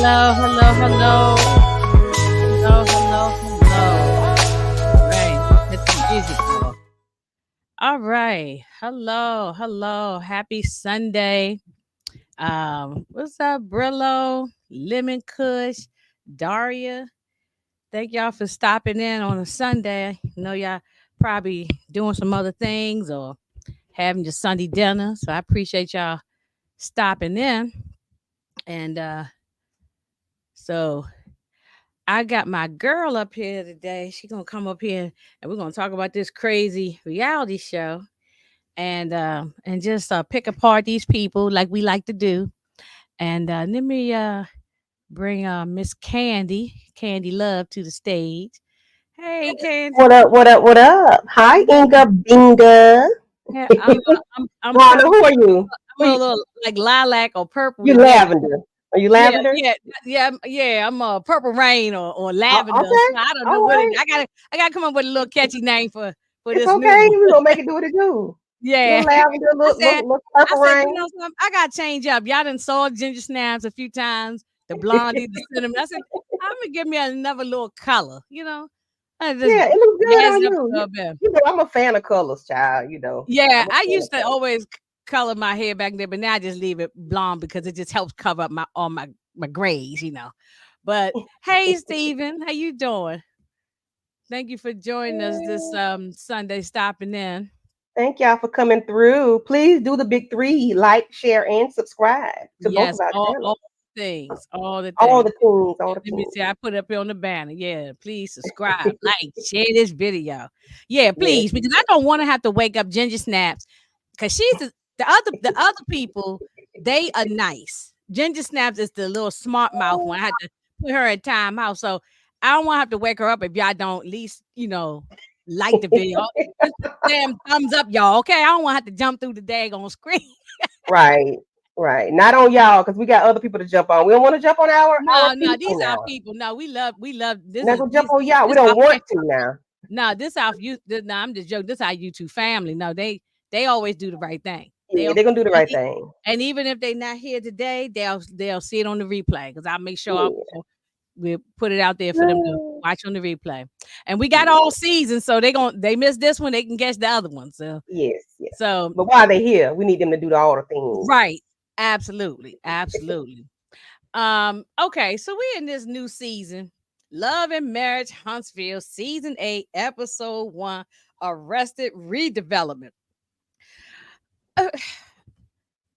Hello, hello, hello. Hello, hello, hello. Right. Hit the music, girl. All right. Hello, hello. Happy Sunday. What's up, Brillo, Lemon Kush, Daria? Thank y'all for stopping in on a Sunday. I know y'all probably doing some other things or having your Sunday dinner. So I appreciate y'all stopping in. And so I got my girl up here today. She gonna come up here and we're gonna talk about this crazy reality show and just pick apart these people like we like to do. And let me bring Miss Candy Love, to the stage. Hey, Candy. What up? What up? What up? Hi, Inga Binga. Yeah, I'm Rhonda, purple. who are you? I'm a little like lilac or purple You today. lavender. Are you Yeah, lavender? yeah. I'm purple rain or lavender. Okay. So I don't know All what it. right. I gotta come up with a little catchy name for It's this new okay. one. We're gonna make it do what it do. Yeah, Little lavender, I look, said, I purple said, you rain. know something? I gotta change up. Y'all done saw Ginger Snaps a few times, the blondie, the cinnamon. I said, I'm gonna give me another little color. I just Yeah, it looks good jazz on it up you. a little bit. I'm a fan of colors, child. Yeah, I'm a I fan of used to colors. always color my hair back there, but now I just leave it blonde because it just helps cover up my grays. But hey, Steven, how you doing? Thank you for joining us this Sunday, stopping in. Thank y'all for coming through. Please do the big three: like, share, and subscribe to both Yes, of our all channels. the things, all the All things. the things, all the Let me things. see. I put up here on the banner. Yeah, please subscribe, like, share this video. Yeah, Yes. please, because I don't want to have to wake up Ginger Snaps because she's the other people. They are nice. Ginger Snaps is the little smart mouth one. I had to put her in timeout, so I don't want to have to wake her up if y'all don't at least like the video. Just damn thumbs up, y'all. Okay, I don't want to have to jump through the daggone screen. Right, right. Not on y'all because we got other people to jump on. We don't want to jump on our No, these people our now. people. No, we love We're this not is gonna jump these on y'all. We this don't our want to now. no, this our you. No, I'm just joking. This our YouTube family. No, they always do the right thing. Yeah, they're gonna do the And, right thing. and even if they not here today, they'll see it on the replay because I'll make sure Yeah. we put it out there for them to watch on the replay. And we got all seasons, so they miss this one, they can catch the other one. So Yes, yes. so But while they're here, we need them to do all the things. right, absolutely, absolutely. Okay, so we're in this new season, Love and Marriage Huntsville, season 8, episode 1, Arrested Redevelopment. Uh,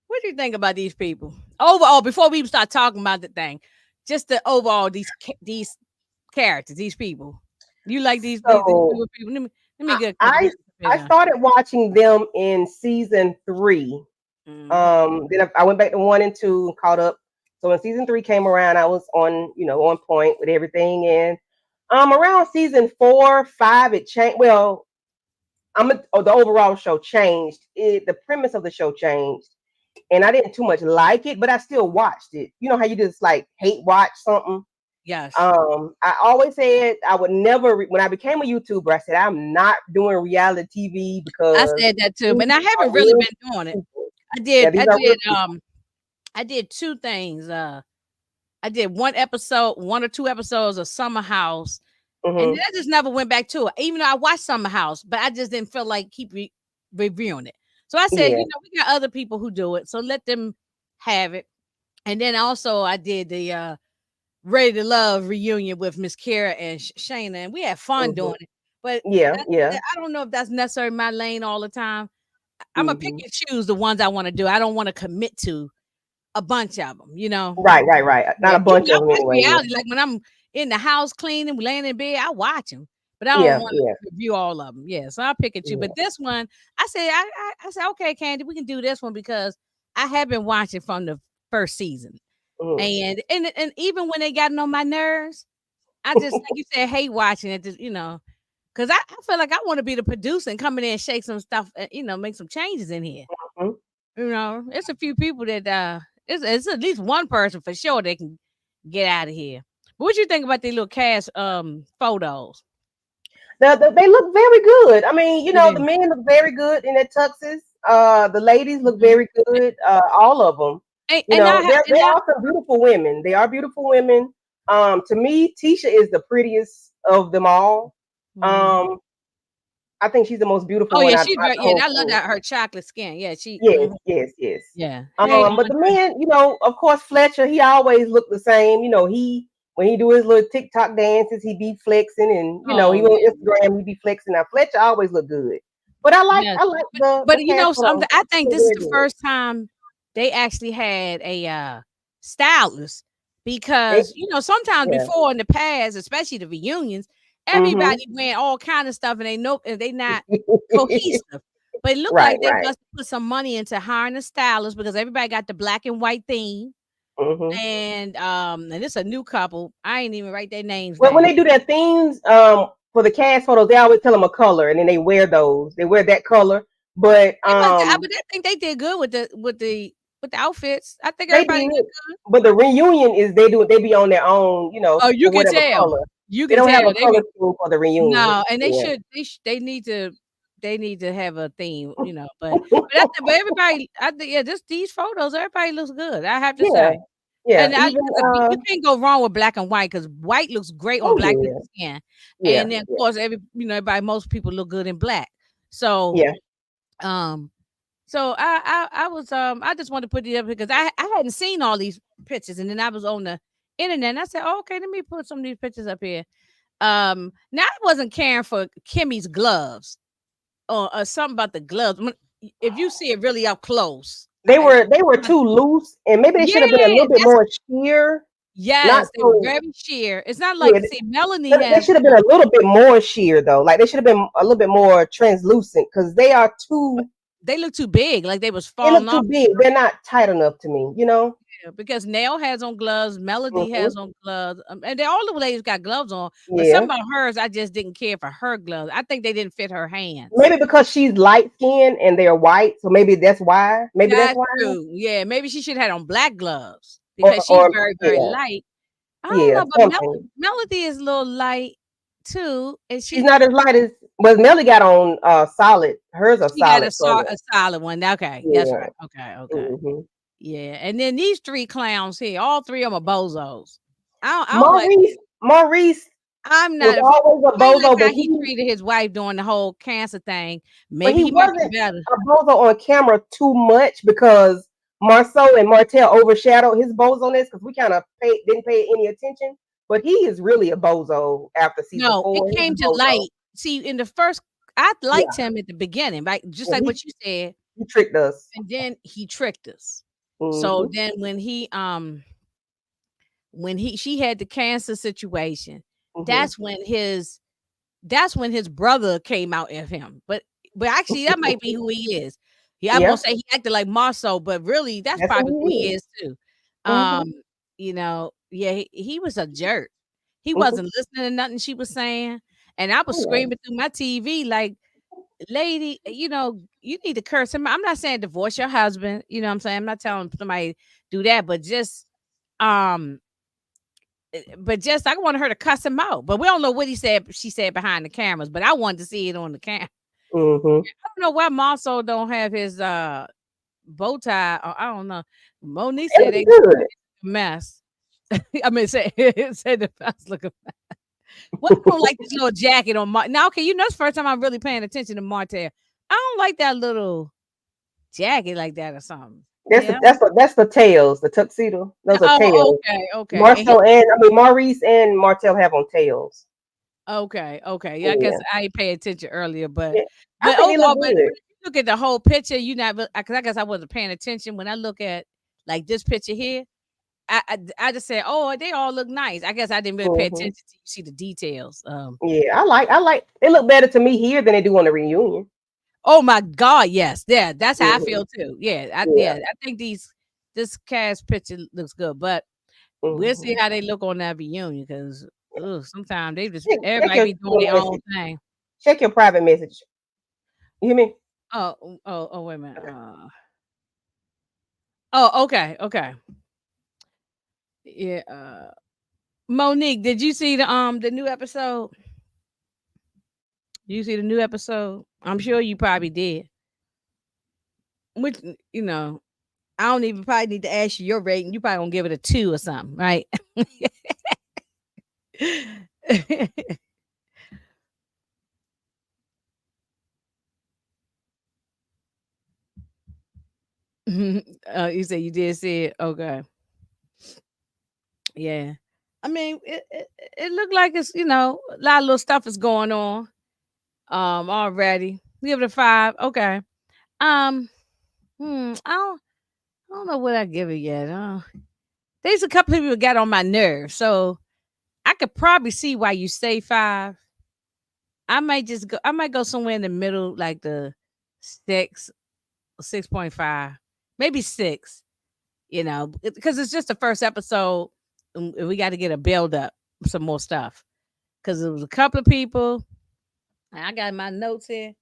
what do you think about these people? Overall, before we even start talking about the thing, just the overall these characters, these people. You like these So newer people? Let me I get a I, I opinion. started watching them in season 3. Mm-hmm. Then I went back to 1 and 2 and caught up. So when season 3 came around, I was on point with everything. And around season 4, 5, it changed. Well, the overall show changed. The premise of the show changed, and I didn't too much like it, but I still watched it. You know how you just like hate watch something. Yes, I always said I would never. When I became a YouTuber, I said I'm not doing reality TV I because said that too, these but I are haven't really real been doing it. people. I Yeah, did, these I are real did, people. I did two things. I did one or two episodes of Summer House, and then Hmm. I just never went back to it. Even though I watched Summer House, but I just didn't feel like keep reviewing it. So I said, Yeah. we got other people who do it, so let them have it. And then also I did the Ready to Love reunion with Miss Kara and Shayna, and we had fun Hmm. doing it. But Yeah. Yeah. I don't know if that's necessarily my lane all the time. I'm gonna pick Hmm. and choose the ones I want to do. I don't want to commit to a bunch of them. Right. Right. Right. Not Yeah, a even bunch I of them watch anyway. reality, like when I'm in the house cleaning, laying in bed, I watch them, but I don't Yeah. want Yeah. to review all of them. Yeah, so I'll pick and choose. Yeah. But this one, I said, okay, Candy, we can do this one because I have been watching from the first season, Mhm. and even when they got on my nerves, I just like you said, hate watching it. Because I feel like I want to be the producer and come in there and shake some stuff, make some changes in here. Mhm. It's a few people that it's at least one person for sure that can get out of here. But what you think about these little cast photos? They look very good. I mean, It the is. men look very good in their tuxes. The ladies look Mhm. very good. All of them. You know, there are some beautiful women. They are beautiful women. To me, Tisha is the prettiest of them all. Mhm. Um, I think she's the most beautiful Oh one yeah, out, she's out very the yeah. whole I love thing. that her chocolate skin. Yeah, she. Yes, Mhm. yes, yes. Yeah. Hey, But the Andre. man, of course, Fletcher, he always looked the same. He when he do his little TikTok dances, he be flexing, and he Oh on yeah. Instagram, he be flexing. Now Fletcher always look good, but Yes. I like But the cast photo. something, I think Look this is very the good. first time they actually had a stylist They, because sometimes yeah. before in the past, especially the reunions, Mm-hmm. everybody wearing all kind of stuff and they not cohesive. But it looked Right, like they right. must put some money into hiring a stylist because everybody got the black and white theme. Mm-hmm. And it's a new couple. I ain't even write their names When down. they do their themes, for the cast photos, they always tell them a color, and then they wear those. They wear that color, but But I think they did good with the outfits. I think they everybody did. did. But the reunion is they be on their own, Oh, you for can whatever tell. color. You They can don't have tell. a color scheme for the reunion. No, and they Yeah. should. They need to have a theme. But everybody. I think yeah. These photos. Everybody looks good. I have to Yeah. say. Yeah. And Even you can't go wrong with black and white because white looks great on oh black yeah. people's skin, Yeah. and then of Yeah. course everybody most people look good in black. So Yeah. um I just wanted to put it up because I hadn't seen all these pictures, and then I was on the internet and I said, oh, okay, let me put some of these pictures up here. Now I wasn't caring for Kimmy's gloves or something about the gloves. If you see it really up close, They were too loose, and maybe they should have been a yeah, little bit that's more sheer. Not yes, they were so. very sheer. It's not Yeah. like see Melanie They has should have been a little bit more sheer though. Like they should have been a little bit more translucent because they are but too. they look too big, like they was They falling look too off. big. They're not tight enough to me. Yeah, because Nell has on gloves, Melody Hmm. has on gloves, and they all the ladies got gloves on. But some Yeah. about hers, I just didn't care for her gloves. I think they didn't fit her hands. Maybe because she's light skinned and they're white, so maybe that's why. Maybe that's That's why. true. Yeah, maybe she should have had on black gloves because she's Or very, very yeah, light. I don't yeah, know, but something. Melody is a little light too, and She's not as light as. But Melly got on solid. Hers are she got solid color. a solid one. Okay, that's Yeah. right. Okay, okay. Hmm. Yeah, and then these three clowns here, all three of them are bozos. I don't like. Maurice I'm was not a fan. always a I ain't like bozo, how he treated his wife during the whole cancer thing. but Maybe he he might be wasn't better. a bozo on camera too much because Marceau and Martell overshadowed his bozoness because we kind of didn't pay any attention. But he is really a bozo after season No, it 4. He's came a to bozo. light. See, in the first, I liked Yeah, him at the beginning, right? Just yeah, like what you said, he tricked us. and then he tricked us. So Hmm. then when he she had the cancer situation, Hmm. that's when his that's when his brother came out of him. But actually that might be who he is. Yeah, I'm gonna Yeah, say he acted like Marceau, but really that's that's probably who who he he is. is too. Hmm. Yeah, he was a jerk. He Hmm. wasn't listening to nothing she was saying. And I was Yeah. screaming through my TV like, lady, you need to curse him. I'm not saying divorce your husband, you know what I'm saying? I'm not telling somebody do that, um but just I wanted her to cuss him out. But we don't know what she said behind the cameras, but I wanted to see it on the camera. Hmm. I don't know why Marceau don't have his bow tie. Or, I don't know. Monique It said was they good. a mess. I mean, said the best looking. Well, I don't like this little jacket on now. Okay, it's the first time I'm really paying attention to Martell. I don't like that little jacket like that or something. Yeah. That's the tails, the tuxedo. Those are Oh, tails. okay, okay. And Marcel and I mean Maurice and Martell have on tails. okay, okay. Yeah, I guess Yeah. I ain't pay attention earlier, Yeah. I but think they look overall, good. but if you look at the whole picture, you not because I guess I wasn't paying attention when I look at like this picture here. I just said, oh, they all look nice. I guess I didn't really pay Hmm. attention to see the details. Yeah, I like they look better to me here than they do on the reunion. Oh my God, yes, yeah, that's how I Hmm. feel too. Yeah. I think this cast picture looks good, but we'll see Hmm. how they look on that reunion because sometimes they just Check everybody be doing your their own message. thing. Check your private message. You hear me? Oh, wait a minute. Okay. Oh, okay, okay. Yeah, Monique, did you see the new episode? You see the new episode? I'm sure you probably did. Which you know. I don't even probably need to ask you your rating. You probably gonna give it a 2 or something, right? You said you did see it. Okay. Yeah. I mean, it looked like it's, a lot of little stuff is going on already. Give it a 5. Okay. Um, I don't know what I give it yet. There's a couple people that got on my nerves, so I could probably see why you say 5. I might go somewhere in the middle, like the 6, 6.5, maybe 6, because it's just the first episode, and we got to get a build up, some more stuff. Because it was a couple of people, and I got my notes here.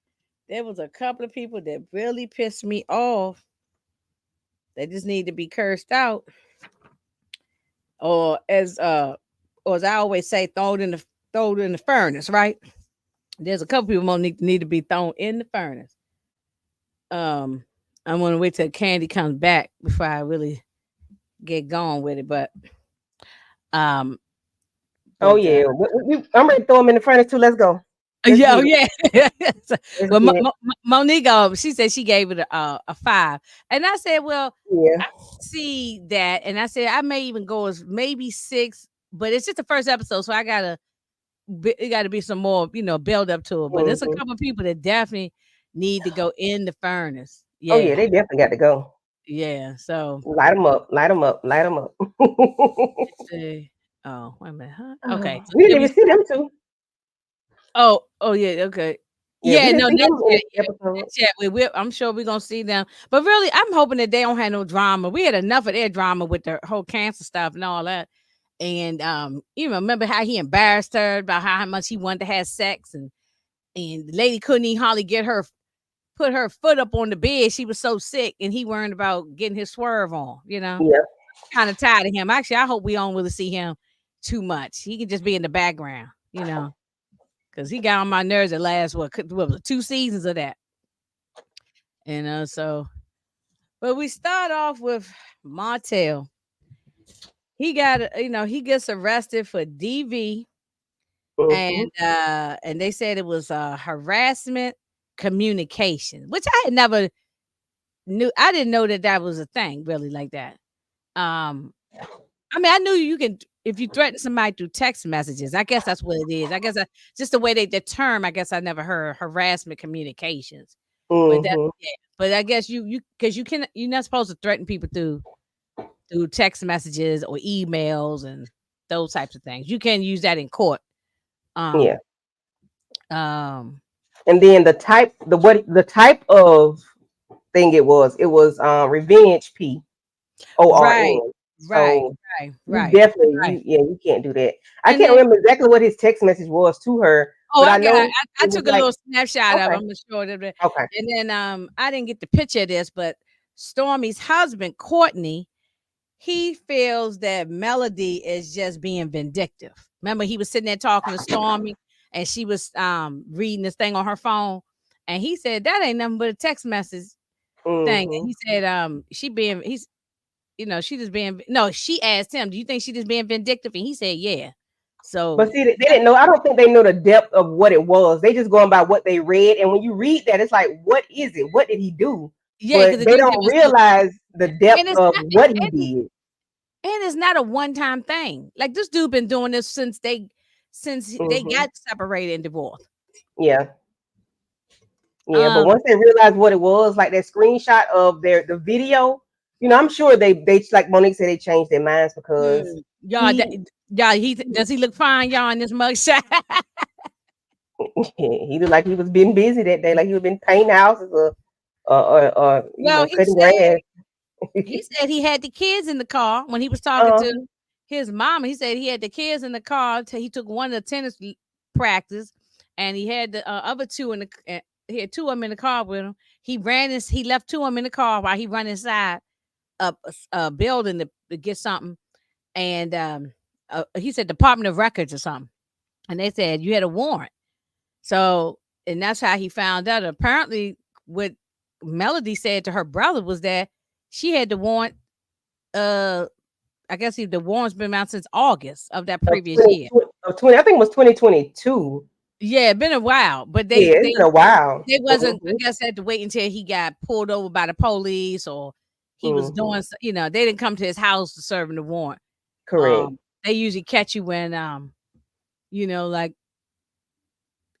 There was a couple of people that really pissed me off. They just need to be cursed out, or as I always say, thrown in the furnace. Right? There's a couple people more need to be thrown in the furnace. Um, I'm gonna wait till Candy comes back before I really get going with it. Um, Oh but yeah, I'm ready to throw them in the furnace too. Let's go. Let's yeah, oh get it. yeah. So, Let's well, get it. Monique, she said she gave it a 5, and I said, well, Yeah. I see that, and I said I may even go as maybe 6, but it's just the first episode, so it got to be some more, build up to it. But there's a Hmm. couple of people that definitely need to go in the furnace. Oh yeah, Yeah, they definitely got to go. yeah. So Light them up. Light them up. Light them up. let's see. Oh, wait a minute, huh? Okay, Oh, so we didn't did we? even see them too. Oh, yeah, okay. Yeah, we Yeah, didn't no, see not them in yet. this Yeah, episode. not yet. I'm sure we're gonna see them. But really, I'm hoping that they don't have no drama. We had enough of their drama with the whole cancer stuff and all that. And remember how he embarrassed her about how much he wanted to have sex, and the lady couldn't even hardly put her foot up on the bed. She was so sick, and he worried about getting his swerve on. Yeah. Kind of tired of him. Actually, I hope we don't really see him too much. He can just be in the background. Because he got on my nerves the last what was it, 2 seasons of that. So but we start off with Martell. He gets arrested for DV, Hmm. and they said it was harassment communication, which I had never knew. I didn't know that was a thing really like that. Um I mean, I knew you can if you threaten somebody through text messages. I guess that's what it is. I guess just the way the term. I guess I never heard harassment communications, but that Hmm. yeah. But I guess you because you're not supposed to threaten people through text messages or emails and those types of things. You can use that in court. Yeah. Um, um, And then the type of thing it was revenge right, PORN. right, So right, you right, definitely right. you can't do that. I And can't then remember exactly what his text message was to her, oh, but I know I it was took a like little snapshot of. okay, I'm gonna show it. okay. And then I didn't get the picture of this, but Stormy's husband Courtney, he feels that Melody is just being vindictive. Remember, he was sitting there talking to Stormy, and she was reading this thing on her phone, and he said that ain't nothing but a text message thing. And Hmm. he said, she just being no. She asked him, "Do you think she just being vindictive?" And he said, "Yeah." But So see, they didn't know. I don't think they know the depth of what it was. They just going by what they read, and when you read that, it's like, what is it? What did he do? yeah, But because it they didn't give don't us no, realize the depth and it's of not, what he did. and it's not a one time thing. Like this dude been doing this since they Hmm. got separated and divorced. Yeah. Yeah, but Um, once they realized what it was, like that screenshot of the video, I'm sure they like Monique said they changed their minds because y'all, he does he look fine, y'all, in this mugshot? he looked like he was being busy that day, like he was been painting houses or Well, cutting grass. he said he had the kids in the car when he was talking uh, to his mom. He said he had the kids in the car till he took one of the practice, and he had the other two in the. He had two of them in the car with him. He left two of them in the car while he run inside a building to get something, and he said Department of Records or something, and they said you had a warrant. So, and that's how he found out. Apparently, what Melody said to her brother was that she had the warrant. Uh, I guess the warrant's been out since August of that Of previous 20, year. of 20, I think it was 2022. Yeah, it been a while, but Yeah, it's been a while. they wasn't. I Hmm. guess had to wait until he got pulled over by the police, or he was Hmm. doing. They didn't come to his house to serve him the warrant. Correct. They usually catch you when like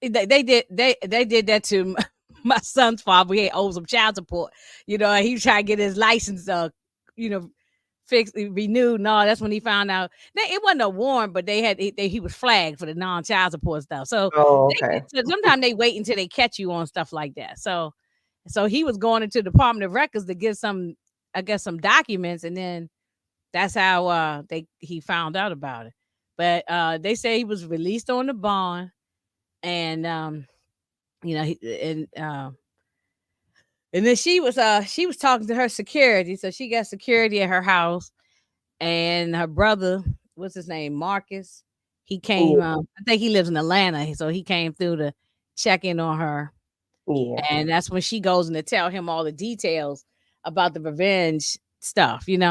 they did that to my son's father. He owed some child support. He was trying to get his license, you know, fixed, renewed. No, that's when he found out. It wasn't a warrant, but he was flagged for the non-child support stuff. So Oh, okay. sometimes they wait until they catch you on stuff like that. So he was going into the Department of Records to get some, I guess, some documents, and then that's how he found out about it. But they say he was released on the bond, and and then she was talking to her security. So she got security at her house, and her brother, what's his name, Marcus, he came. Yeah, I think he lives in Atlanta, so he came through to check in on her, yeah, and that's when she goes in to tell him all the details about the revenge stuff. And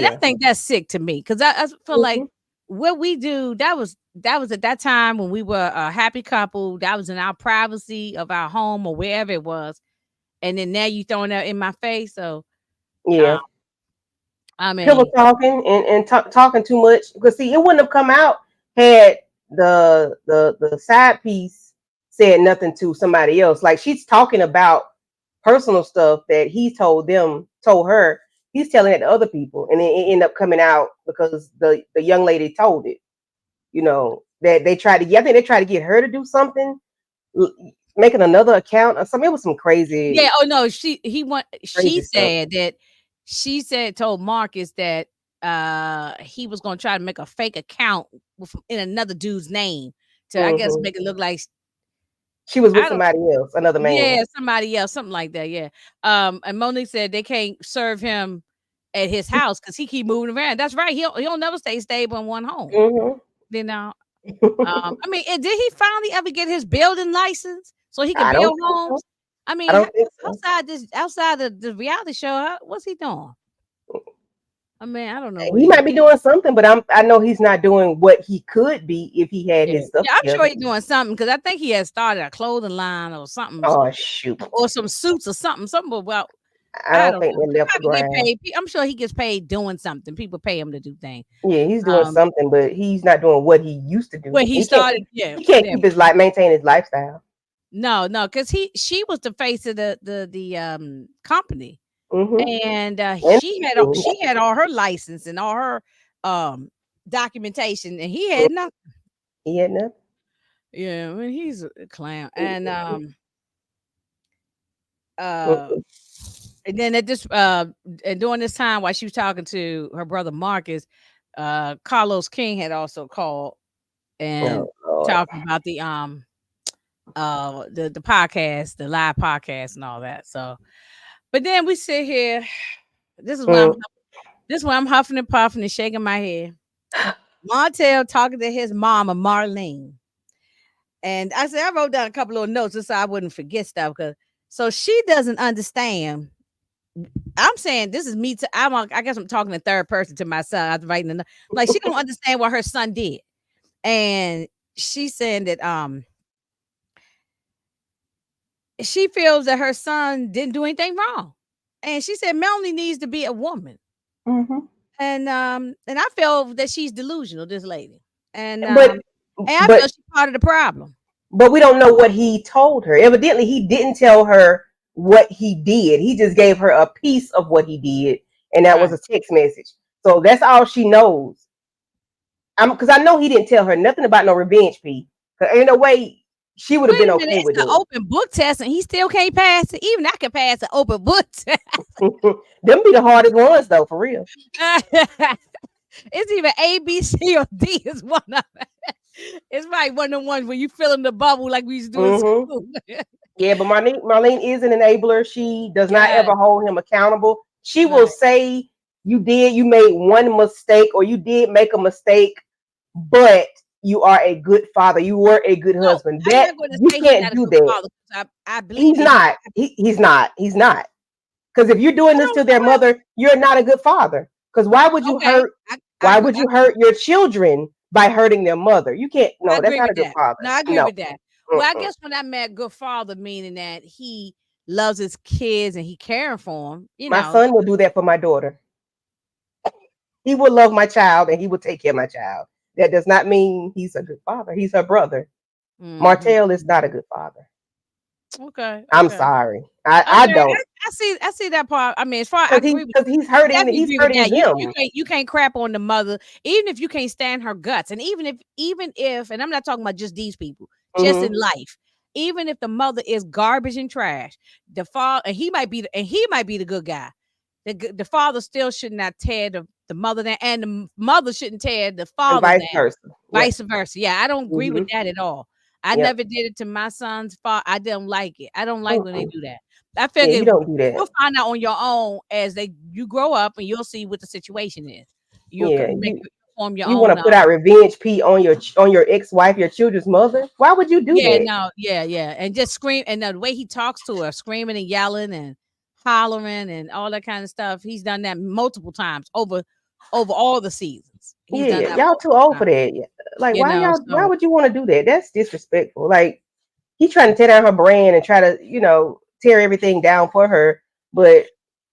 I yeah. think that's sick to me, because I feel like Hmm. what we do, that was at that time when we were a happy couple. That was in our privacy of our home or wherever it was, and then now you throwing that in my face. So uh, Yeah. I Pillow mean, talking and talking too much. Because see, it wouldn't have come out had the side piece said nothing to somebody else. Like she's talking about personal stuff that he told her. He's telling it to other people, and it ended up coming out because the young lady told it. That they tried to. Yeah, I think they tried to get her to do something, l- making another account or something. It was some yeah. crazy, Oh no, she crazy stuff. said that told Marcus that he was gonna try to make a fake account in another dude's name to, I guess, Hmm. make it look like She was with I don't. somebody else, another man. Yeah, somebody else, something like that. Yeah. And Monique said they can't serve him at his house because he keep moving around. That's right. He'll never stay stable in one home. Hmm. You know. I mean, did he finally ever get his building license so he could I don't build think so. homes? I I mean, don't think so. outside the reality show, what's he doing? I mean, I don't know what He he might doing. be doing something, but I know he's not doing what he could be if he had Yeah, his stuff yeah, I'm sure together. he's doing something because I think he has started a clothing line or something, Oh shoot. or some suits or something. Something about I I don't don't think know. they He left the probably get ground. paid. I'm sure he gets paid doing something. People pay him to do things. Yeah, he's doing Um, something, but he's not doing what he used to do. when he He can't started, keep yeah, he can't yeah. keep his life maintain his lifestyle. No, no, because she was the face of the company, Mm-hmm. and And she had all her license and all her um documentation, and he had mhm, nothing. he had nothing. Yeah, I mean, he's a clown, and uh Mhm. and then at this and during this time while she was talking to her brother Marcus, Carlos King had also called and Oh Lord. talking about the podcast, the live podcast and all that. So but then we sit here, this is why Mm. I'm huffing and puffing and shaking my head. Montel talking to his mama Marlene. And I said I wrote down a couple of notes just so I wouldn't forget stuff, because so she doesn't understand. I'm saying this is me. I guess I'm talking in third person to my son. I'm writing. Like she don't understand what her son did, and she's saying that she feels that her son didn't do anything wrong, and she said Melanie needs to be a woman, Hmm. and I feel that she's delusional. This lady, and But um, and I but feel she's part of the problem. but we don't know what he told her. Evidently, he didn't tell her what he did. He just gave her a piece of what he did, and that was Right. a text message. So that's all she knows. Because I know he didn't tell her nothing about no revenge piece. Cause ain't no way she would have Wait been a minute, okay it's with an it. open book test, and he still can't pass it. Even I can pass an open book test. Them be the hardest ones though, for real. It's either A, B, C, or D is one of them. It's like one of the ones where you fill in the bubble like we used to do in Hmm. school. Yeah, but Marlene is an enabler. She does not Yeah, ever hold him accountable. She will right. say you made one mistake or you did make a mistake, but you are a good father. You were a good No, husband. I'm That not going to you say he's can't not a do good that. father, 'cause I believe He's that he. not. He's not. He's not. Because if you're doing I this don't. to their mother, you're not a good father. Because why would you Okay, hurt? I Why agree. would you hurt your children by hurting their mother? You can't. I No, that's agree not a with good that. No, father. I agree No. with that. Well, I Mm-mm. guess when I meant good father, meaning that he loves his kids and he caring for them, My son will do that for my daughter. He will love my child and he will take care of my child. That does not mean he's a good father. He's her brother. Mm-hmm. Martell is not a good father. Okay, I'm okay. sorry. I Okay, don't. I see that part. I mean, as far I Because he agree with because he's I hurting definitely he's agree with hurting that. You them. can't crap on the mother, even if you can't stand her guts, and even if, and I'm not talking about just these people, just in Hmm. life. Even if the mother is garbage and trash, the father and he might be the good guy. The father still should not tear the mother down, and the mother shouldn't tear the And father vice down. versa. Yep. Vice versa. Yeah, I don't agree with Hmm. that at all. I Yep. never did it to my son's father. I don't like it. I don't like when they Mm-mm. do that. I Yeah, figure you don't do that. you'll find out on your own as you grow up and you'll see what the situation is. You'll Yeah, make form your you want own. to put out revenge P on your ex-wife, your children's mother. Why would you do Yeah, that? no, yeah, and just scream and the way he talks to her, screaming and yelling and hollering and all that kind of stuff. He's done that multiple times over all the seasons. He's done Yeah, that y'all too multiple old for times. that. Yeah. Like, You know, why so would you want to do that? That's disrespectful. Like, he trying to tear down her brand and try to, tear everything down for her. But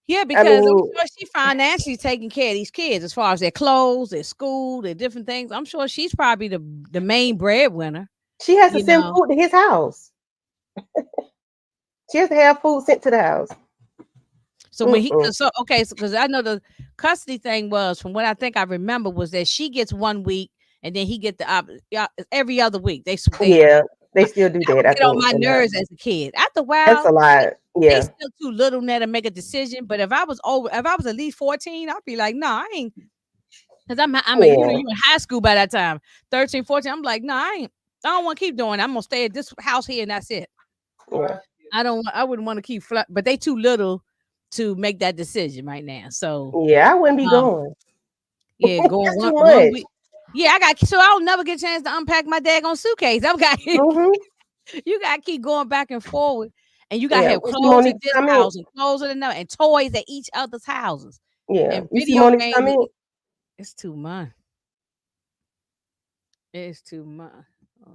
yeah, I because I'm mean, sure she financially taking care of these kids as far as their clothes, their school, their different things. I'm sure she's probably the main breadwinner. she has to You send know, food to his house. She has to have food sent to the house. so when he Mm-mm. so okay, so because I know the custody thing was from what I think I remember was that she gets 1 week and then he get yeah, every other week. Yeah, they still do That that. would I get on think my a lot. nerves as a kid. After a That's while, a lot. they Yeah, still too little now to make a decision. But if I was at least 14, I'd be like, no, I ain't. Because yeah, you in high school by that time, 13, 14. I'm like, no, I ain't. I don't want to keep doing it. I'm gonna stay at this house here and that's it. yeah, I wouldn't want to keep but they too little to make that decision right now. So yeah. I wouldn't be um going. yeah, going That's too one much. week. Yeah, so I'll never get a chance to unpack my daggone suitcase. I've got Hmm. you gotta keep going back and forward. And you gotta Yeah, have we see clothes at Monique this come in. house and clothes at another and toys at each other's houses Yeah, and you see video Monique games. come in. It's too much. It's too much. Uh,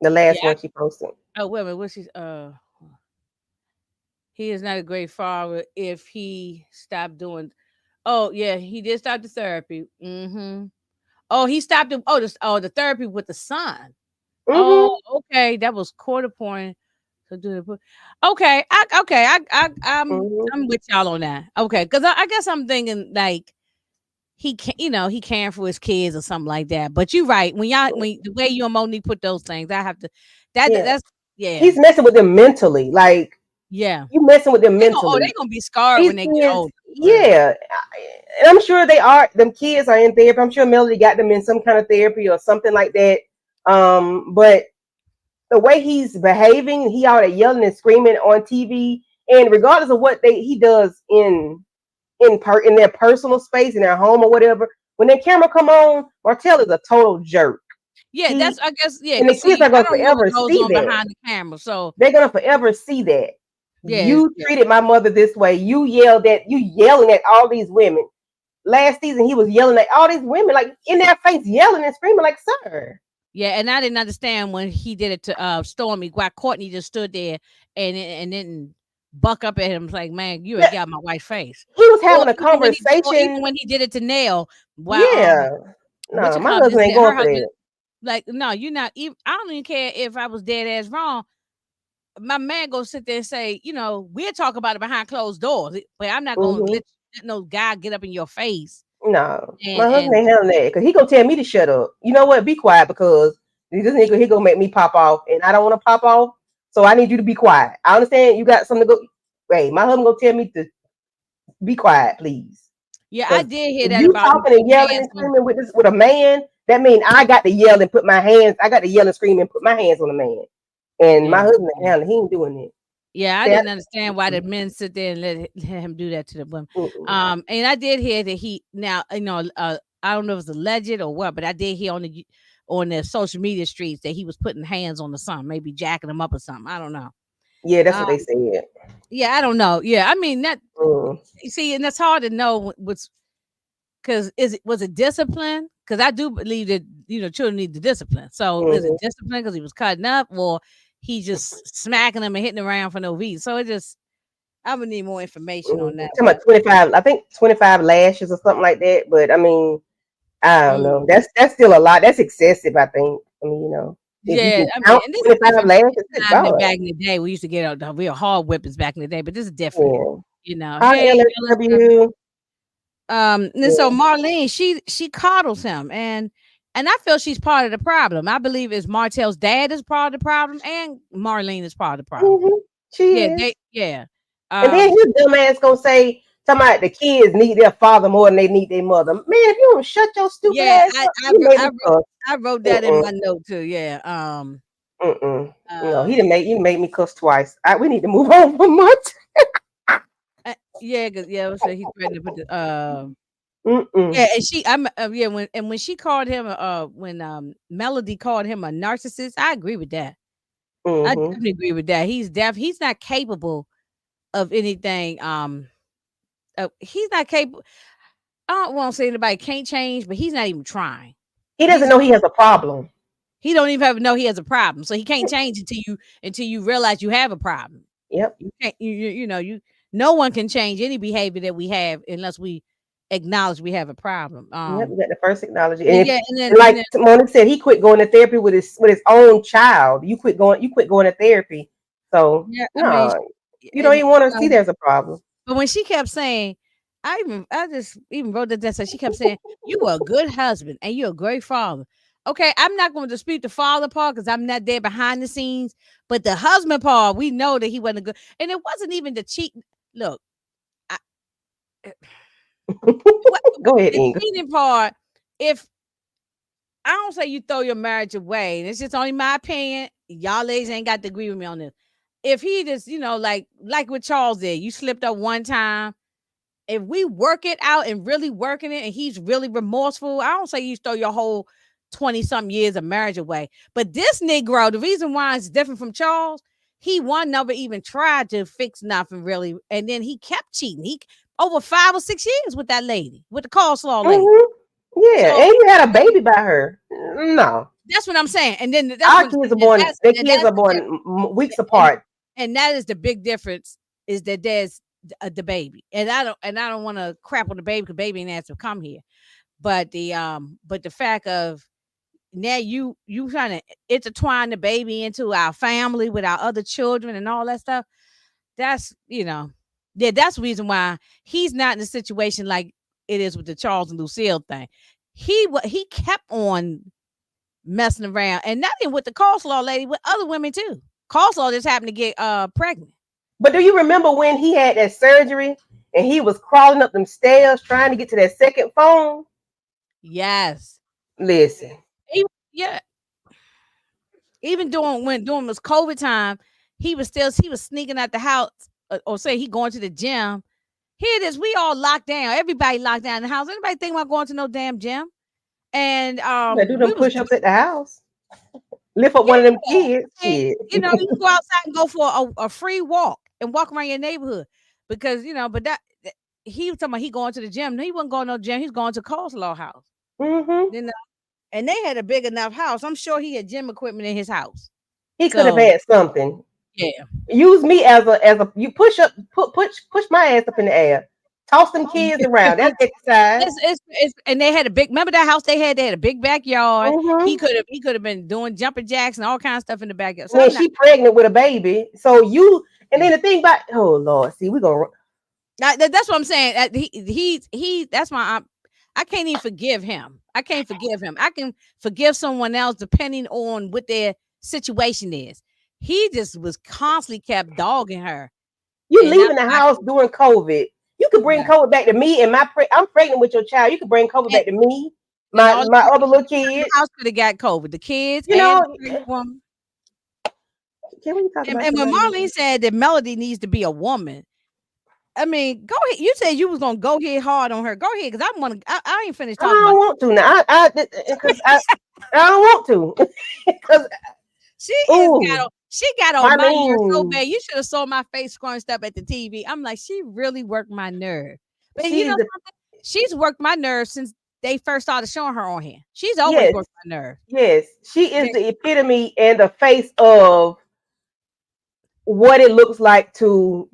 The yeah. last one she posted. Oh, wait a minute. What's she? He is not a great father if he stopped doing. Oh yeah, he did stop the therapy. Oh, he stopped the the therapy with the son. Hmm. Oh, okay, that was quarter point. So do the okay. Hmm. I'm with y'all on that. Okay, because I guess I'm thinking like he can he caring for his kids or something like that. But you're right when the way you and Monique put those things, I have to Yeah, that's yeah he's messing with them mentally. Like, yeah. you messing with them They mentally. gonna be scarred These when they get kids, older. For real. yeah, and I'm sure they are. Them kids are in therapy. I'm sure Melody got them in some kind of therapy or something like that. But the way he's behaving, he out there yelling and screaming on TV, and regardless of what he does in their personal space in their home or whatever, when their camera come on, Martell is a total jerk. Yeah, He that's I guess yeah. and the Cause kids see, are I gonna don't know what forever goes see on that. behind the camera. So They're gonna forever see that. yeah, You yeah, treated my mother this way. You yelling at all these women. Last season he was yelling at all these women, like in their face, yelling and screaming, like, sir. yeah. And I didn't understand when he did it to Stormy. Why Courtney just stood there and didn't buck up at him like, man, you ain't That- got my wife's face. He was having a conversation. Even when he did it to Nail, while Yeah. what No, you my call husband this ain't her going for husband, that. like, no, you're not even I don't even care if I was dead ass wrong. My man go sit there and say, we'll talk about it behind closed doors, but I'm not gonna Hmm. let no guy get up in your face No, my husband and ain't handling that because he gonna tell me to shut up. You know what? Be quiet because this nigga he gonna make me pop off, and I don't want to pop off. So I need you to be quiet. I understand you got something to go. Hey, my husband gonna tell me to be quiet, please. yeah, I Because did hear if that you about him talking and putting yelling hands and on. screaming with a man, that means I got to yell and put my hands. I got to yell and scream and put my hands on a man. And my Yeah, husband ain't yeah, handling. He ain't doing it. yeah. I That, didn't understand why the men sit there and let him do that to the women. mm-mm. And I did hear that he now I don't know if it's alleged or what, but I did hear on the social media streets that he was putting hands on the son, maybe jacking him up or something. I don't know. Yeah, that's what they Um, said. yeah, I don't know. Yeah, I mean that. Mm. You see, and that's hard to know what's because was it discipline? Because I do believe that children need the discipline. So is it Hmm. discipline because he was cutting up, or he just smacking them and hitting around for no reason? So it just I would need more information on that. Talking But about 25, I think 25 lashes or something like that. But I mean, I don't know. mm, That's still a lot. That's excessive, I think. I mean, if you yeah, can I mean, count and this is 25 different from lashes, the good time that God. back in the day we used to get out the real hard whippings back in the day. But this is different. Yeah. Hi, Hey, Ella. LSW. And so Yeah. Marlene, she coddles him, and I feel she's part of the problem. I believe it's Martell's dad is part of the problem, and Marlene is part of the problem. Hmm. She Yeah, is. yeah. And then Um, his dumb ass gonna say, talking about the kids need their father more than they need their mother. Man, if you don't shut your stupid yeah, ass up, you made me cuss. I wrote that in Mm-mm, my note too. Yeah. mm-mm. No, Uh, he made me cuss twice. We need to move on from much. yeah, cause yeah, so he threatened to put the Mm-mm. yeah, and yeah, when she called him when Melody called him a narcissist, I agree with that. I Mm-hmm. definitely agree with that. He's not capable of anything. He's not capable. I don't want to say anybody can't change, but he's not even trying. He doesn't He's know he has a problem. he don't even have know he has a problem, so he can't change until you realize you have a problem. Yep. You can't you no one can change any behavior that we have unless we acknowledge we have a problem. Yep. You got the first acknowledge. And And if yeah, and and like then Monique said, he quit going to therapy with his own child. You quit going to therapy. So yeah, I mean, no, you don't and even want to see there's a problem. but when she kept saying, I just even wrote that down. So she kept saying, "You are a good husband and you're a great father." Okay, I'm not going to dispute the father part because I'm not there behind the scenes. But the husband part, we know that he wasn't good, and it wasn't even the cheat. Look, I, Go ahead, the Inga. cheating part. If I don't say you throw your marriage away, and it's just only my opinion. Y'all ladies ain't got to agree with me on this. If he just, like what Charles did, you slipped up one time. If we work it out and really working it and he's really remorseful, I don't say you throw your whole 20 something years of marriage away. But this Negro, the reason why it's different from Charles, he one never even tried to fix nothing really. And then he kept cheating. He over 5 or 6 years with that lady, with the coleslaw lady. Hmm. Yeah, So and you had a baby by her. No, that's what I'm saying. And then that's our what kids are born. Their and kids that's are the born difference. weeks And apart. that is the big difference is that there's the baby. And I don't want to crap on the baby because baby ain't asked to come here. But the fact of now you trying to intertwine the baby into our family with our other children and all that stuff. That's yeah, that's the reason why he's not in a situation like it is with the Charles and Lucille thing. He kept on messing around, and not even with the coleslaw lady, with other women too. Coleslaw just happened to get pregnant. But do you remember when he had that surgery and he was crawling up them stairs trying to get to that second phone? Yes, Listen, yeah. Even during was COVID time, he was sneaking out the house or say he going to the gym. Here it is. We all locked down. Everybody locked down in the house. Anybody think about going to no damn gym? And they do them we was push ups at the house. Lift up one of them yeah. kids. And Shit. you go outside and go for a free walk and walk around your neighborhood because but he was talking about he going to the gym. No, he wasn't going to no gym. He's going to coleslaw house. Hmm. You know, and they had a big enough house. I'm sure he had gym equipment in his house. He could have So had something. yeah. Use me as a you push my ass up in the air. Toss them kids around. That's exercise. It's and they had a big remember that house they had? They had a big backyard. Hmm. He could have been doing jumping jacks and all kinds of stuff in the backyard. So And then I'm not she pregnant with a baby. So and then the thing about Lord, see, we gonna that's what I'm saying. He that's why I can't even forgive him. I can't forgive him. I can forgive someone else depending on what their situation is. He just was constantly kept dogging her. you And that's leaving the why house during COVID. You could bring yeah. COVID back to me and I'm pregnant with your child. You could bring COVID And, back to me, and all my other little kid. the house could have got COVID. The kids You and know, the pregnant woman. can we talk about And when somebody Marlene else? said that Melody needs to be a woman, I mean, go ahead. You said you was gonna go hit hard on her. Go ahead, because I want to. I ain't finished I talking don't about. want to now. Because I don't want to. Because She is ooh, got. She got on my nerves so Marlene, bad. You should have saw my face scrunched up at the TV. I'm like, she really worked my nerve. But you she's know the something? She's worked my nerves since they first started showing her on here. She's always yes, worked my nerve. yes, she is That the epitome and the face of what it looks like to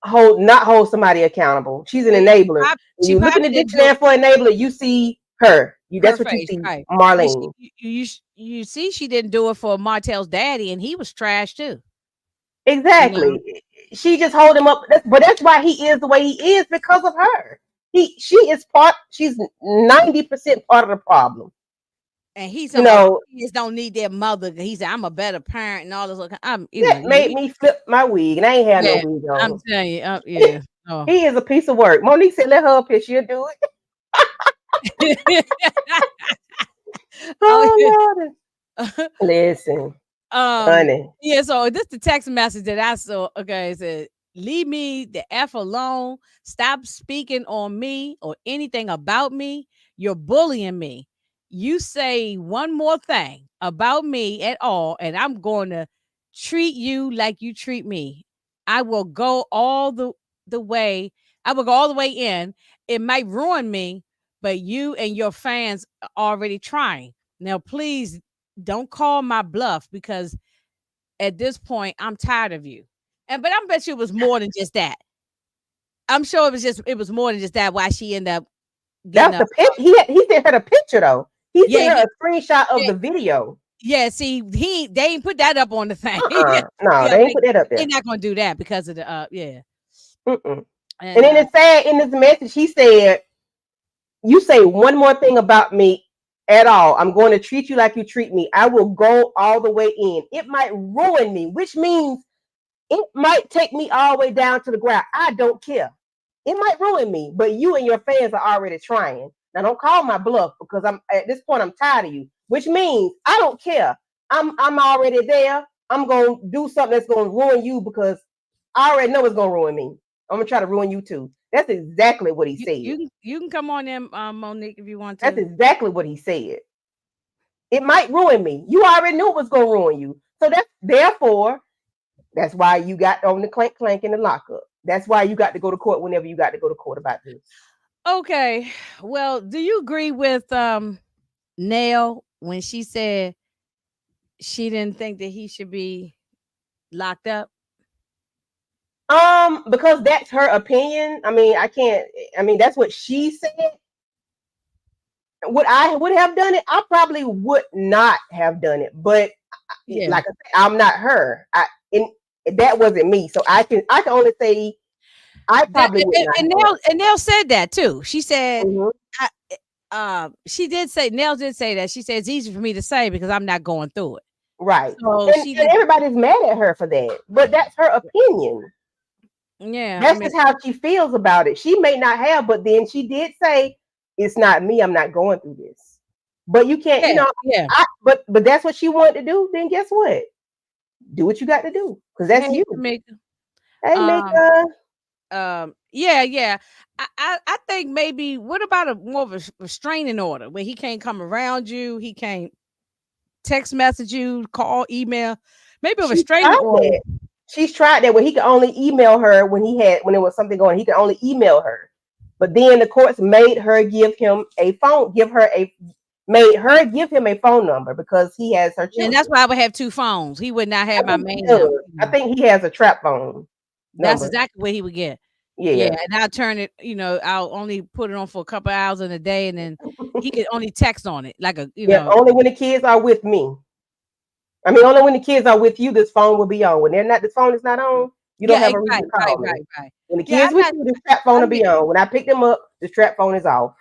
not hold somebody accountable. She's an enabler. When she you look in probably the didn't do dictionary for enabler, you see her. her That's what you face, see, right? But Marlene. you see, she didn't do it for Martell's daddy, and he was trash too. You know, Exactly. She just hold him up, but that's why he is the way he is because of her. She is part. She's 90% part of the problem. and he's You talking about know kids don't need their mother. He said, "I'm a better parent," and all this. I'm, that made you, me flip my wig, and I ain't had no yeah, wig I'm on. telling you, yeah. Oh. He is a piece of work. Monique said, "Let her up here. She'll do it." Oh, Oh Lord, yeah. listen, Um, honey. yeah, so this the text message that I saw. Okay, it said, "Leave me the F alone. Stop speaking on me or anything about me. You're bullying me. You say one more thing about me at all, and I'm going to treat you like you treat me. I will go all the way. I will go all the way in. It might ruin me, but you and your fans are already trying. Now, please don't call my bluff because at this point I'm tired of you." And but I bet you it was more than just that. I'm sure it was more than just that why she ended up getting That's a the pic. He sent her the picture though. He yeah, sent her he a screenshot of yeah, the video. yeah, see, they ain't put that up on the thing. Yeah, No, yeah, they ain't put that up they there. not gonna do that because of the yeah. Mm-mm. And And then it said in this message, he said, "You say one more thing about me at all, I'm going to treat you like you treat me. I will go all the way in. It might ruin me, which means it might take me all the way down to the ground. I don't care. It might ruin me, but you and your fans are already trying. Now don't call my bluff because I'm at this point I'm tired of you. Which means I don't care. I'm already there. I'm gonna do something that's gonna ruin you because I already know it's gonna ruin me. I'm gonna try to ruin you too." That's exactly what he said. you can come on in, Monique, if you want That's to. exactly what he said. It might ruin me. You already knew it was gonna ruin you. So that's why you got on the clank clank in the lockup. That's why you got to go to court whenever you got to go to court about this. Okay. Well, do you agree with Nail when she said she didn't think that he should be locked up? Because that's her opinion. I mean, I can't. I mean, that's what she said. Would I would have done it? I probably would not have done it. But Yeah. like I said, I'm not her. And that wasn't me. So I can only say I That probably would not and have. Nell said that too. She said, Mhm. I, she did say Nell did say that. She said it's easy for me to say because I'm not going through it. Right. So And she and did. everybody's mad at her for that. But that's her opinion. Yeah, I That's mean, just how she feels about it. She may not have, but then she did say, "It's not me. I'm not going through this." But you can't, yeah, yeah. but that's what she wanted to do. Then guess what? Do what you got to do because that's Hey, you. Tamika. Hey, Um, Mika. yeah, yeah. I think maybe what about a more of a restraining order where he can't come around you, he can't text message you, call, email, maybe a She's restraining tried order. that. She's tried that where he could only email her when there was something going. He could only email her. But then the courts made her give him a phone, made her give him a phone number because he has her And that's children. why I would have two phones. He would not I have my think he main number. does. I think he has a trap phone That's number. exactly what he would get. Yeah, Yeah. and I'll turn it, I'll only put it on for a couple hours in a day, and then he could only text on it, like Yeah. Only when the kids are with me. I mean, only when the kids are with you, this phone will be on. When they're not, this phone is not on. You don't yeah, have a reason right, to right, call me. right, right. When the Yeah, kids with you, this trap phone will I'm be on. When I pick them up, this trap phone is off.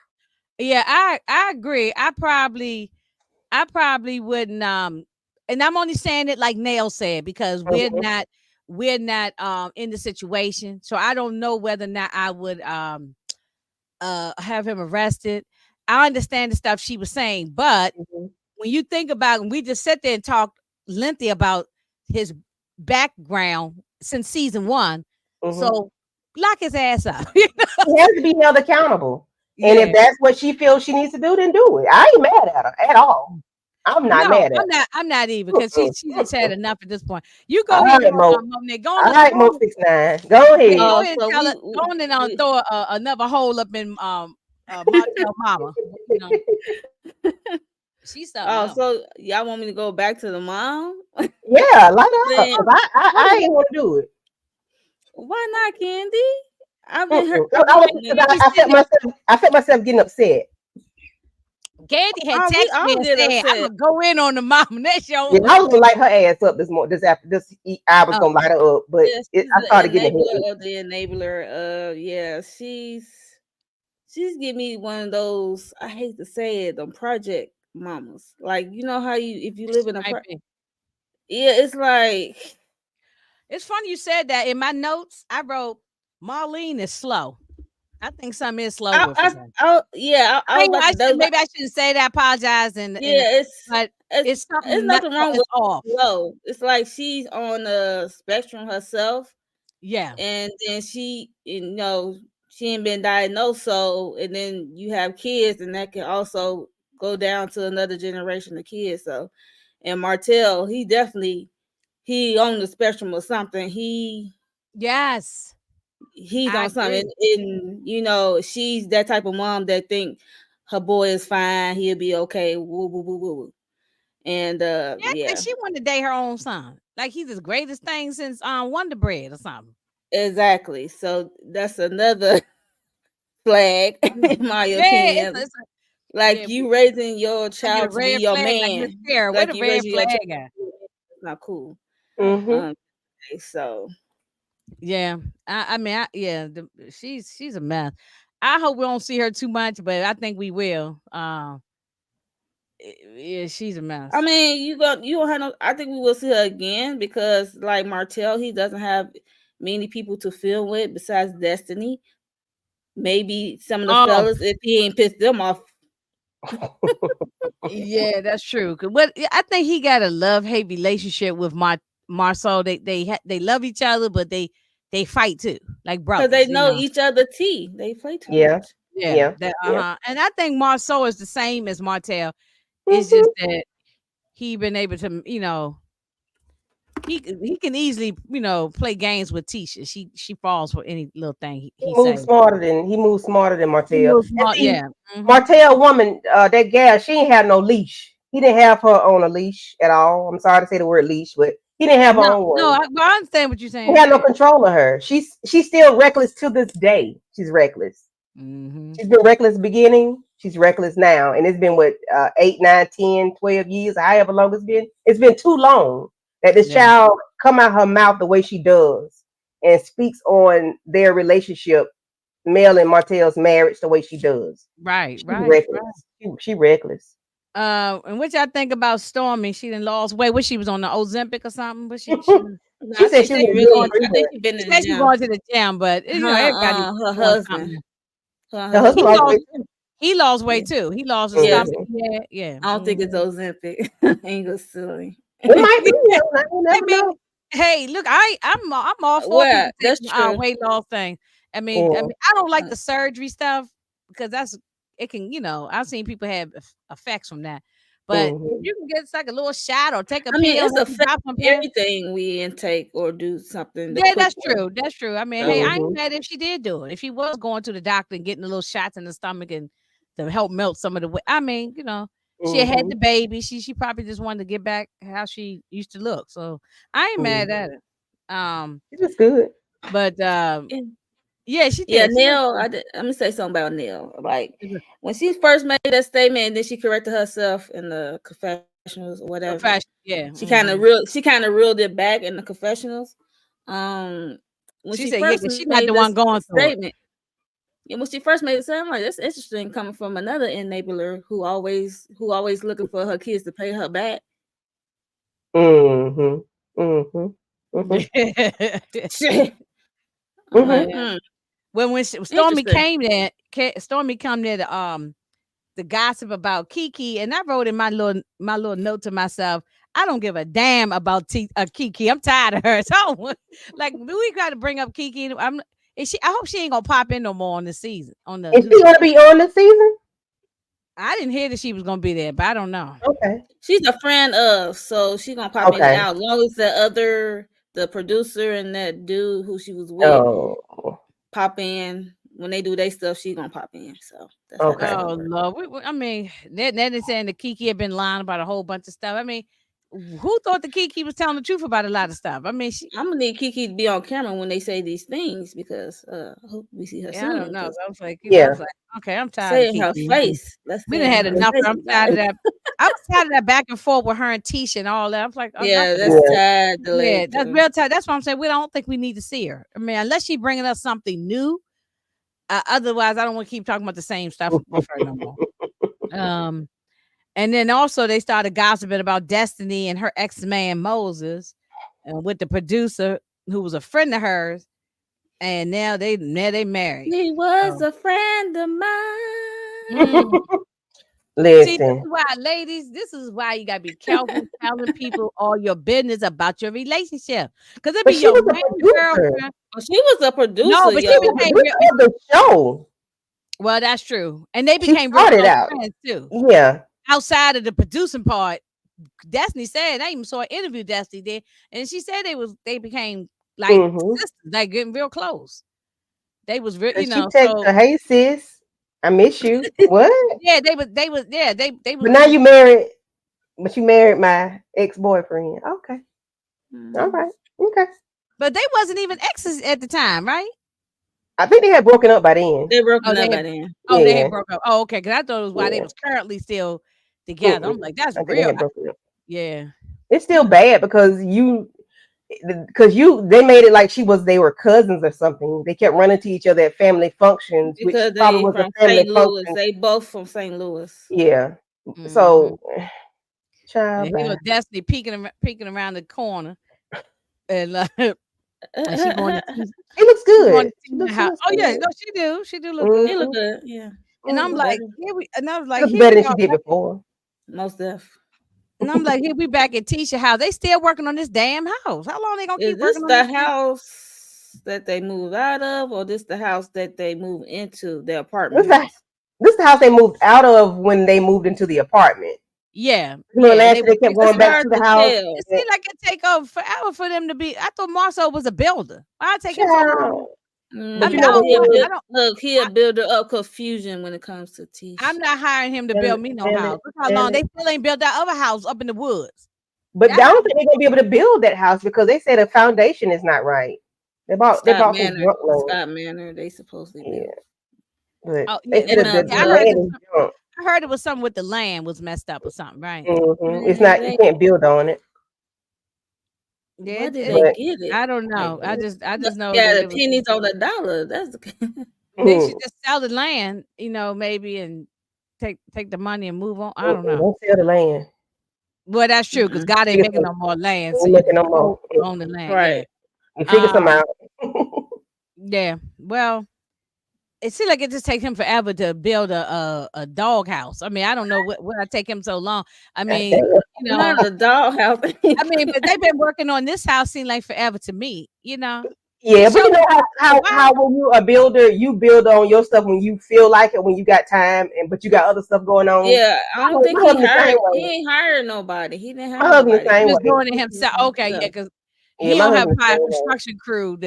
yeah, I agree. I probably wouldn't and I'm only saying it like Nail said because Mhm. we're not in the situation. So I don't know whether or not I would have him arrested. I understand the stuff she was saying, but Mhm. when you think about and we just sat there and talked lengthy about his background since season 1. Mhm. So lock his ass up. You know? She has to be held accountable. And if Yeah. that's what she feels she needs to do, then do it. I ain't mad at her at all. I'm not No, mad at. I'm not even because Mm-mm. she just had enough at this point. You All go ahead, right, Mo. Monet. All right, Mo 6ix9ine. Go Yeah, ahead. go ahead and So tell her. Go on and throw another hole up in Martell Mama. You know, she's something else. so y'all want me to go back to the mom? Yeah, light up. Then Cause I ain't want to do it. why not, Candy? I've been hurt. Mm-mm. I've been You waiting. be sitting there. I felt myself getting upset. Candy had Oh, we texted me all and get said, "I'm upset. gonna go in on the mama." That's Yeah, your. I was gonna light her ass up this morning. This after this, I was Oh, gonna light her up, but Yeah, she's I the started getting ahead. enabler of the enabler. Yeah, she's give me one of those. I hate to say it, them project mamas. Like you know how you if you live she in a might be. yeah, it's like It's funny you said that. In my notes, I wrote Marlene is slow. I think something is slow with her. I I, was mean, about I to should maybe I shouldn't say that. I apologize, yeah, but it's it's something nothing wrong is with off. low. It's like she's on the spectrum herself, Yeah, and then she ain't been diagnosed. So, and then you have kids, and that can also go down to another generation of kids. So, and Martell, he on the spectrum of something. yes, He's I on something, agree. and she's that type of mom that think her boy is fine, he'll be okay. Woo woo woo woo. Woo. And Yeah, I think yeah, she wanted to date her own son. Like he's the greatest thing since Wonder Bread or something. exactly. So that's another flag, Mm. in my Yeah, opinion. yeah. Like you raising your Send you a child to be red your flag like Miss man, Sarah. Where like the you red raising your child. flag at? It's not cool. Mm-hmm. Um, so Yeah, I mean, she's a mess. I hope we don't see her too much, but I think we will. Yeah, she's a I mess. mean, you don't have no. I think we will see her again because like Martell, he doesn't have many people to film with besides Destiny. Maybe some of the Oh, fellas, if he ain't pissed them off. yeah, that's true. 'Cause I think he got a love hate relationship with Marceau. They love each other, but they fight too, like Because they brothers. You know know. each other tea. They play too Yeah, much. Yeah, yeah, that yeah. and I think Marceau is the same as Martell. It's Mm-hmm. just that he been able to, he can easily, play games with Tisha. She falls for any little thing he says. He moves smarter than He Martell. moves And smart, see, yeah. Hmm. Martell woman, that gal, she ain't have no leash. He didn't have her on a leash at all. I'm sorry to say the word leash, but he didn't have her No, on no, one. I understand what you're He saying. had no control of her. She's still reckless to this day. She's reckless. Hmm. She's been reckless beginning. She's reckless now. And it's been what 8, 9, 10, 12 years, however long it's been. It's been too long that this Yeah. child come out her mouth the way she does and speaks on their relationship, Mel and Martell's marriage the way she does. Right, She's right, reckless. right. She reckless. And what y'all think about Stormy? She done lost weight. What she was on the Ozempic or something? But she No, She I said think she she was was doing going really, to pretty I think well. she been she in said the she gym. going to the gym, but everybody Her doing husband, something. her The husband He husband. lost lost weight too. he lost Yeah, weight too. He lost the yes. stomach. Mhm. Yeah, yeah. I don't think it's Mhm. Ozempic. Ain't go silly. It might be. You I never mean, know. hey, look, I'm all for Well, people that's taking true. weight loss thing. Yeah. I don't like Uh, the surgery stuff because it can, I've seen people have effects from that. But if Mhm. you can get it's like a little shot or take a I mean, pill, it's a maybe fact. drop some pills. Everything we intake or do something the Yeah, quick that's way. true. That's true. I mean, hey, I So ain't Mhm. mad if she did do it. If she was going to the doctor and getting the little shots in the stomach and to help melt some of the weight. I mean, she had Mhm. the baby. She probably just wanted to get back how she used to look. So I ain't mad Mhm. at it. Um, It was good. but and yeah, she yeah, did. She looked Neil. Let me say something about Neil. Like good. when she first made that statement, and then she corrected herself in the confessionals or whatever. Fashion. Yeah. She kind of reeled it back in the confessionals. Um, when She she said, yeah, first because she's not made the this one going through it. statement, and when she first made it sound like that's interesting coming from another enabler who always looking for her kids to pay her back. Mhm. Mhm. Mhm. I'm Mhm. like, Yeah. When Stormy interesting. came there, Stormy come there to gossip about Kiki, and I wrote in my little note to myself, I don't give a damn about Kiki. I'm tired of her. So like we got to bring up Kiki. I hope she ain't gonna pop in no more on the season on the Is new she season. gonna be on this season? I didn't hear that she was gonna be there, but I don't know. Okay. She's a friend of, so she gonna pop in and Okay. out. As long as the producer and that dude who she was with Oh. pop in when they do their stuff, she gonna pop in. So that's how that's Okay. gonna Oh work. Lord, I mean, then they saying that Kiki had been lying about a whole bunch of stuff. I mean, who thought that Kiki was telling the truth about a lot of stuff? I mean, she, I'm gonna need Kiki to be on camera when they say these things because I hope we see her yeah, I don't soon. know. Because I Yeah. was like, okay, I'm tired say of it in her Kiki. face. Let's We say it done in had her enough. face I'm about tired of it. that. I was tired of that back and forth with her and Tisha and all that. I was like, enough Yeah, of that's that. Yeah. sad. Yeah, Delayed that's too. real tired. That's why I'm saying we don't think we need to see her. I mean, unless she bringing us something new. Otherwise, I don't want to keep talking about the same stuff with her no more. Um, and then also they started gossiping about Destiny and her ex man Moses, and with the producer who was a friend of hers, and now they married. He was So, a friend of mm. mine. See, this Listen. is why, ladies, this is why you gotta be careful telling people all your business about your relationship, because it But be she your was a main producer. girlfriend. Well, she was a No, producer, but She she was a yo. became producer of the show. well. That's true, and they She became real started close out. friends too. Yeah. Outside of the producing part, Destiny said I even saw an interview Destiny did, and she said they became like Mm-hmm. sisters, like getting real close. They was real, And she texted So her, "Hey sis, I miss you." What? yeah, they was But now really. you married. But you married my ex boyfriend. Okay. All Mhm. right. Okay. But they wasn't even exes at the time, right? I think they had broken up by then. They Oh, broken they up had by then. they had Yeah. broke up. Oh, okay, because I thought it was why they Yeah. was currently still together. Mm-mm. I'm like, that's I think they real. had broken up. Yeah. It's still bad because they made it like they were cousins or something. They kept running to each other at family functions, which Because probably they was a from family St. Louis. function. They both from St. Louis. Yeah. Hmm. So, child, And he bye. was Destiny peeking around the corner, and and she going to teach. She looks She going good. to teach her She how. looks Oh yeah, good. no, she do. She do look good. He look Mm-hmm. good. Yeah. And I'm Mm-hmm. like, Better. and I was She like, looks here better we than are. she did before. Most def. And I'm like, here we back at Tisha house. They still working on this damn house. How long they gonna Is keep this working on the this damn? house that they move out of, or this the house that they move into, the apartment This the house? this the house they moved out of when they moved into the apartment. Yeah, Remember yeah. last They year was they kept It's going fixing it back up. to hard the to house. tell. It seemed like it take over forever for them to be. I thought Marcel was a builder. Why it take him so long? Child. I But mean, you I know Mm, what don't he a want. it build, I don't. look, he a I, builder of confusion when it comes to I'm Tish. not hiring him to is? build me no Damn house. it, Look how damn long they it. still ain't built that other house up in the woods. But I That don't house. think they're gonna be able to build that house because they said the foundation is not right. They Scott bought some Manor, junk land. Scott Manor, they supposedly Yeah. built. But Oh they yeah, said And well, that yeah. the land is junk. I heard it was something with the land was messed up or something, right? It's man, not you can't build on it. Yeah, where did they But get it? I don't Like, know. I just know yeah, that the it was. pennies on the dollar. That's the They should mm, just sell the land, maybe, and take the money and move on. I don't know. don't sell the land. Well, that's true because Mm-mm. God ain't Figure making some, no more land, so ain't you making no more. own the land. Yeah. Right. You figure some Um. out. Yeah. Well, it seems like it just takes him forever to build a dog house. I mean, I don't know what I take him so long. I mean, you know, Not a dollhouse. but they've been working on this house seem like forever to me. It Yeah, but showed you know how when you a builder, you build on your stuff when you feel like it, when you got time, but you got other stuff going on. Yeah, I don't think My he husband the hired. same He way. ain't hired nobody. He didn't My hire husband the nobody. he same was way. doing it himself. Okay, yeah, Yeah. because Yeah, he my don't have husband the probably a same way. construction crew.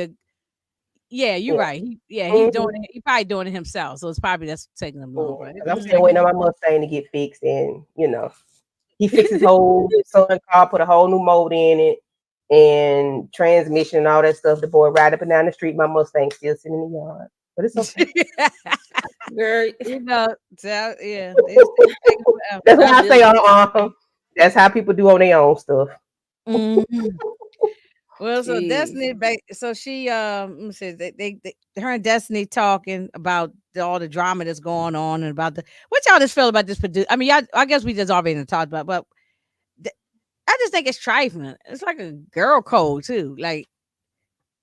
Yeah, you're Yeah. right. He's Mm-hmm. doing it. He probably doing it himself. So it's probably that's taking him long. Yeah. But it 'Cause I'm just still taking waiting on Mhm. my Mustang to get fixed, and he fixed his whole son car, put a whole new motor in it, and transmission and all that stuff. The boy ride up and down the street. My Mustang still sitting in the yard, but it's okay. Girl, so, yeah, it's taking forever. That's I why I say, built it. that's how people do on their own stuff. Mhm. Well, so Jeez. Destiny, so she, let me see, her and Destiny talking about all the drama that's going on and about what y'all just feel about this producer. I mean, y'all, I guess we just already done talked about, but I just think it's trifling. It's like a girl code too. Like,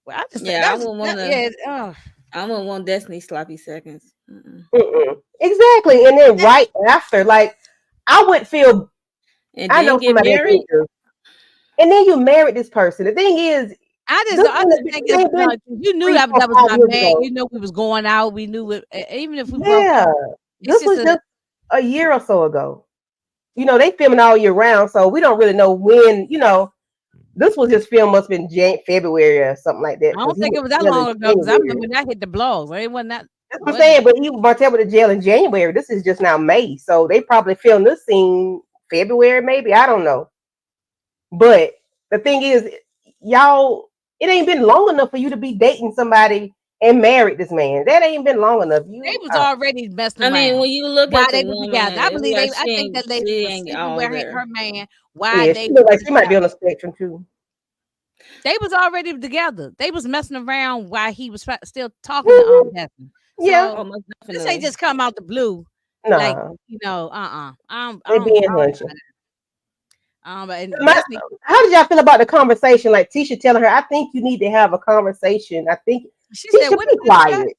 well, I just think Yeah, I wouldn't want to. yeah. I wouldn't want Destiny sloppy seconds. Mm-mm. Mm-mm. Exactly, and then right after, like I would feel. And I then know get somebody that did married. this, and then you married this person. The thing is, I just think this it's ain't been you knew three, four, that was my 5 years man. ago. You know we was going out. We knew it, even if we broke Yeah, up. It's this just was just a year or so ago. they filming all year round, so we don't really know when. This was his film must have been February or something like that I because don't he think went it was to that jail in long ago because I January. remember that hit the blogs. It wasn't that. That's what I'm saying. But Martell went to jail in January. This is just now May, so they probably filmed this scene February, maybe. I don't know. But the thing is, y'all, it ain't been long enough for you to be dating somebody and married this man. That ain't been long enough. They was already messing I mean, around when you look while at the they was woman, together. I it look believe like they. I think that lady she was ain't sleeping all with there. her man while yeah, they she look were like she might be on together. the spectrum too. They was already together. They was messing around while he was still talking to Desmond. Yeah, Oh, So most this ain't definitely. just come out the blue. Like nah, they being I don't hunching. but and My, Destiny, how did y'all feel about the conversation? Like Tisha telling her, I think you need to have a conversation. I think she said, Tisha, what be did you say? quiet.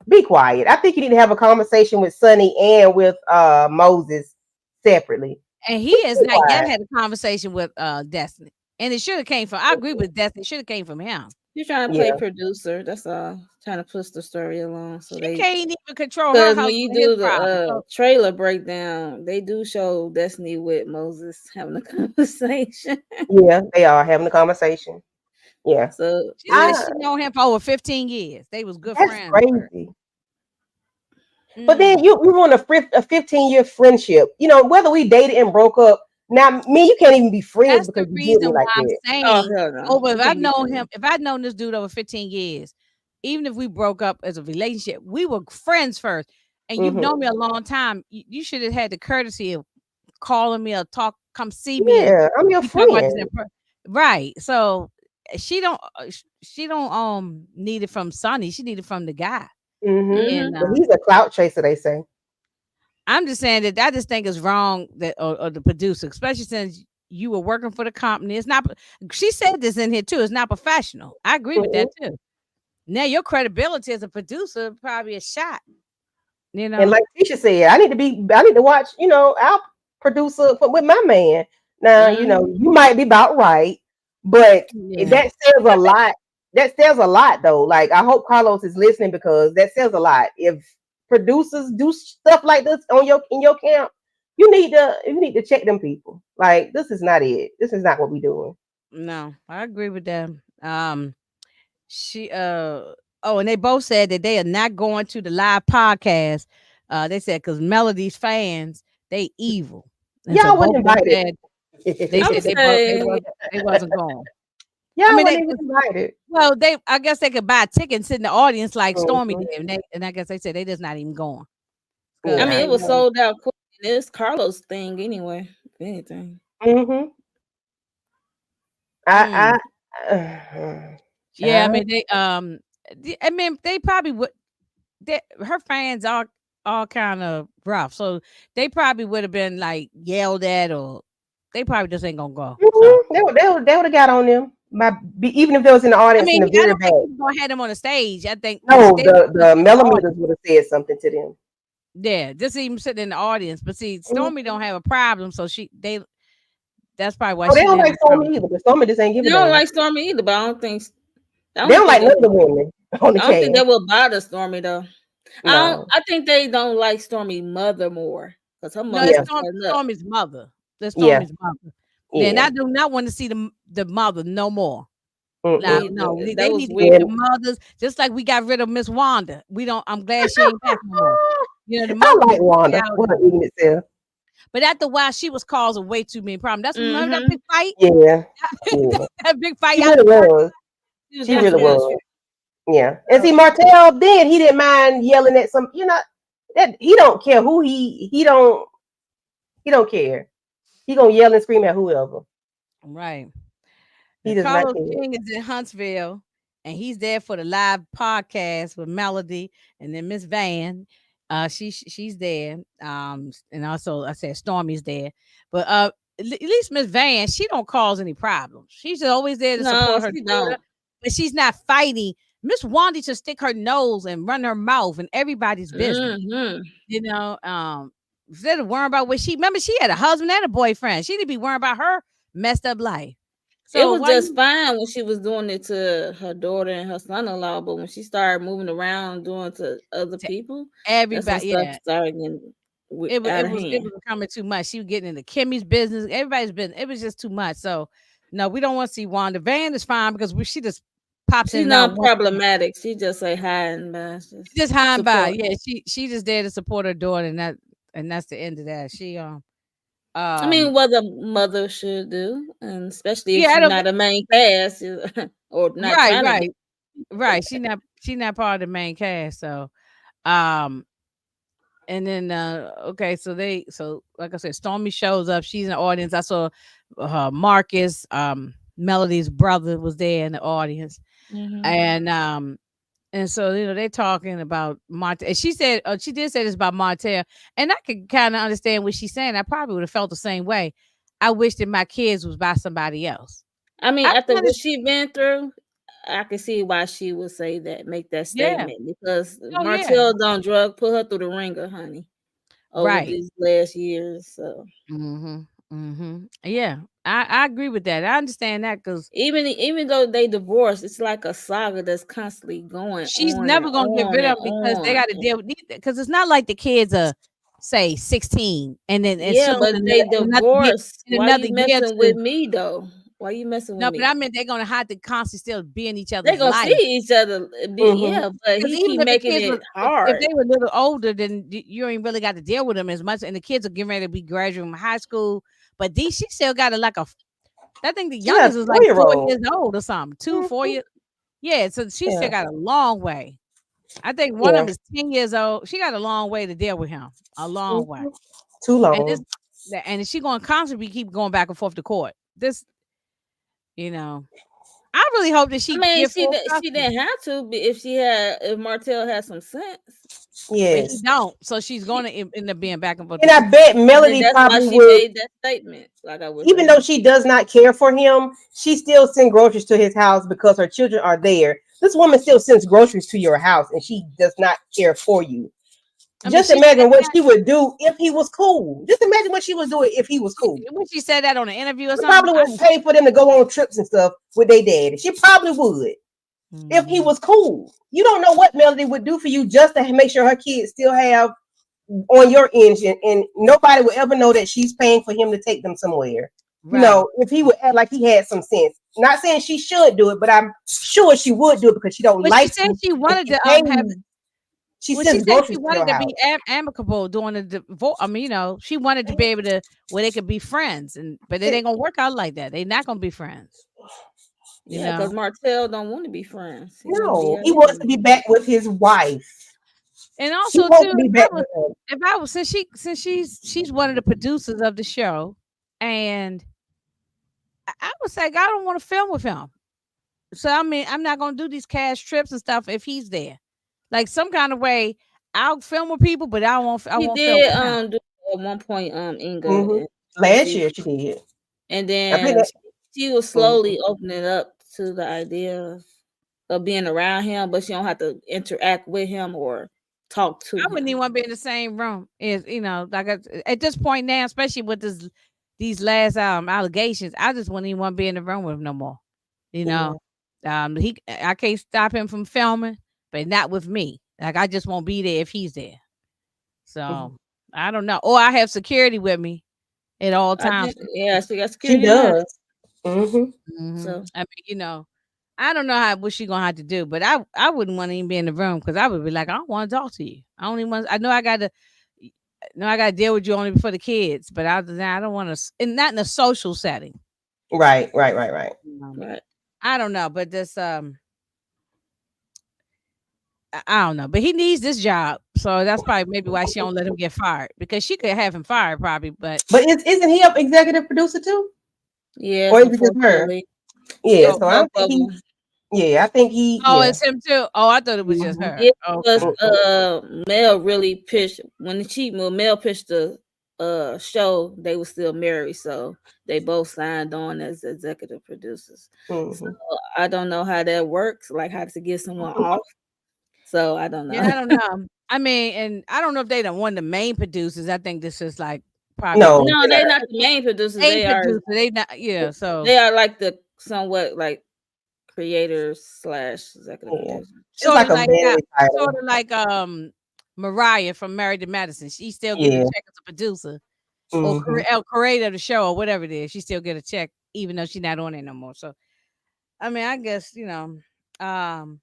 Be quiet. I think you need to have a conversation with Sonny and with Moses separately. And he Tisha, has be not yet quiet. had a conversation with Destiny. And it should have came from I agree with Destiny, it should have came from him. She's trying to play Yeah. producer. That's all. Trying to push the story along. So She they, can't even control her because when you husband, his do the problem. So trailer breakdown, they do show Destiny with Moses having a conversation. Yeah, they are having a conversation. Yeah. So she said I it's she known him for over 15 years. They was good That's friends. crazy. But then Mm. you want a 15-year friendship. Whether we dated and broke up. Now, me, you can't even be friends That's because the you did reason me why like I'm that. oh saying hell no, over you if I've can't be known friends. him, if I'd known this dude over 15 years, even if we broke up as a relationship, we were friends first. And you've known Hmm. me a long time. You should have had the courtesy of calling me or come see me and Yeah, I'm your we talk about this friend. right. So she don't need it from Sonny. She need it from the guy. And Mm-hmm. But he's a clout chaser, they say. I'm just saying that I just think it's wrong that or the producer, especially since you were working for the company. It's not. She said this in here too. It's not professional. I agree with that Mhm. too. Now your credibility as a producer probably is shot. You And know. like Tisha said, I need to watch, our producer with my man. Now, Mm-hmm. you might be about right, but Yeah. that says a lot. That says a lot though. Like I hope Carlos is listening because that says a lot. If producers do stuff like this in your camp, you need to check them people. Like this is not it. This is not what we doing. No, I agree with that. She oh, and they both said that they are not going to the live podcast. They said because Melody's fans they evil, and so Y'all wasn't both of them invited. said they I would said say they wasn't going. I Y'all mean, wasn't even invited. well, I guess they could buy a ticket and sit in the audience like Stormy Mhm. did, and I guess they said they just not even going I because mean Yeah. it was sold out quick. And it's Carlos thing anyway. If anything. Hmm. mm, yeah, I Child. mean they I mean they probably would. Her fans are all kind of rough, so they probably would have been like yelled at, or they probably just ain't gonna go. So They would have got on them. Even if they was in the I audience in mean, the I very don't think back. he's gonna have them on the stage. I think No, they the in the millimeters audience. would have said something to them. Yeah, just even sitting in the audience. But see, Mhm. Stormy don't have a problem, so that's probably why Oh, they she don't didn't like have a Stormy problem. either, but Stormy just ain't They giving don't them. like Stormy either, but I They don't don't think like they none of would the women on the I don't think they cast. will bother Stormy though. No. I think they don't like Stormy mother more. Because her No, it's mother Yeah. was cutting up. Stormy's mother. That's Yeah. Stormy's mother. Then Yeah. I do not want to see the mother no more. Me Now, Mm-mm. either. no, That they was need to keep Yeah. the weird. mothers, just like we got rid of Miss Wanda. We don't. I'm glad she ain't back no more. You know, the I mothers like need to stay Wanda. out What of a it. eating itself. But after a while, she was causing way too many problems. That's remember that Mm-hmm. big fight, Yeah. Yeah. that big fight She out in really the park. was. She was She really definitely was. unsure. Yeah. And see, Martell then he didn't mind yelling at some. That he don't care who he don't care. He gonna yell and scream at whoever. Right. He And does not Carlos care. King is in Huntsville, and he's there for the live podcast with Melody, and then Miss Van. She's there. And also I said Stormy's there, but at least Miss Van, she don't cause any problems. She's always there to No, support her she daughter, don't. but she's not fighting. Miss Wanda should stick her nose and run her mouth in everybody's business. Mm-hmm. You know, instead of worrying about what remember she had a husband and a boyfriend. She didn't be worrying about her messed up life. It So was why just you fine when she was doing it to her daughter and her son-in-law, but when she started moving around doing it to other to people, that's when everybody? stuff Yeah, started getting. out it of was it hand. was becoming too much. She was getting into Kimmy's business, everybody's business. It was just too much. So no, we don't want to see Wanda. Van is fine because she just pops in She's and out not once a month. problematic. She just say hi and just She just high and by. support. Yeah, she just there to support her daughter, and that's the end of that. She I um mean, what a mother should do, and especially if yeah, I she's don't not a main cast or not right, trying to be. right, right. She not part of the main cast. So um and then okay, so like I said, Stormy shows up. She's in the audience. I saw Marcus, Melody's brother was there in the audience. Hmm. And so they're talking about Martell. And she said she did say this about Martell, and I could kind of understand what she's saying. I probably would have felt the same way. I wish that my kids was by somebody else. I mean, I after kind of what she been through, I can see why she would say that, make that yeah. statement because Oh yeah. Martell done put her through the ringer, honey, over Right. these last years. So Mhm. Mhm. Yeah. I agree with that. I understand that because even though they divorced, it's like a saga that's constantly going she's on and never gonna get on rid and of them because they on. got to deal with because it's not like the kids are say 16 and then as Yeah, soon but they in another year divorced. in Why another you year messing with to me though? Why you messing with no, but me? I mean they're gonna have to constantly still be in each They other's gonna see life. each other. Mm-hmm. Yeah, but Because he even keep if the making kids it were if hard. they were a little older, then you ain't really got to deal with them as much. And the kids are getting ready to be graduating from high school. But these, she still got a like a. I think the She got youngest a is like 4 4-year-old. years old or something. 2, 4 Mm-hmm. years. Yeah, so she still Yeah, got a long way. I think one of yeah. them is 10 years old. She got a long way to deal with him. A long way. Mm-hmm. Too And this, long. and she going to constantly keep going back and forth to court. This, you know, I really hope that I she mean, get full she custody. didn't have to, but if Martell had some sense, But he Yes. don't. So she's she going to end up being back and forth And to I court. bet then Melody that's why probably she would, made that statement. Like I wish I even though had. she does not care for him, she still sends groceries to his house because her children are there. This woman still sends groceries to your house and she does not care for you. I mean, Just she said imagine what that she would do if he was cool. Just imagine what she would do if he was cool. when she said that on an interview or She something. probably would pay for them to go on trips and stuff with their daddy. She probably would if he Mhm. was cool. You don't know what Melody would do for you just to make sure her kids still have on your engine, and nobody will ever know that she's paying for him to take them somewhere. Right. If he would act like he had some sense. Not saying she should do it, but I'm sure she would do it because she don't Well, she like said you she and wanted she to pays. have. She Well, she sends said she groceries to wanted your to house. be amicable during the divorce. I mean, she wanted to be able to where they could be friends, and but it ain't gonna work out like that. They not gonna be friends. You Yeah, because know. Martell don't want to be friends. He want to be No, her he wants to enemy. be back with his wife. And He also wants too, to be back with her. if I was since she's one of the producers of the show, and I was like, I don't want to film with him. So I mean, I'm not gonna do these cash trips and stuff if he's there. Like some kind of way, I'll film with people, but I He won't film did with him. do at one point Inga Hmm. and Last she year she did. and I think then that. she was Mhm. slowly opening up to the idea of being around him, but she don't have to interact with him or talk to I wouldn't him. even want to be in the same room. Is like at this point now, especially with these last allegations, I just wouldn't even want to be in the room with him no more. You Yeah. know, I can't stop him from filming, but not with me. Like I just won't be there if he's there. Mhm. So I don't know. Or I have security with me at all I times. think yeah, she got She security now. does. Hmm. Mhm. So I mean, I don't know what she gonna have to do, but I wouldn't want to even be in the room because I would be like, I don't want to talk to you. I don't even want. I know I got to. No, I got to deal with you only for the kids, but other than that, I don't want to. And not in a social setting. Right, right, right, right. Um, right. I don't know, but this I don't know, but he needs this job, so that's probably maybe why she don't let him get fired because she could have him fired probably, but But isn't he up executive producer too? Or Yes, is it just her? unfortunately. Yeah, It's oh so I both think of he, them. yeah, I think he, oh yeah. it's him too. Oh, I thought it was just Mhm. her. Yeah, because Okay, Mm-mm. Mel really pitched when Mel pitched the show, they were still married, so they both signed on as executive producers. So Mhm. I don't know how that works, like how to get someone off. So I don't yeah, know. I don't know. I mean, and I don't know if they don't one of the main producers. I think this is like probably No, No, they're they not. not the main producers. a producer. They not so They are like the somewhat like creators slash executive Yeah. producers. It's sort like of a like that, vanity sort title. of like Mariah from Married to Madison. She still getting a Yeah. check as a producer or Hmm. creator of the show or whatever it is. She still get a check even though she's not on it no more. So I mean, I guess um,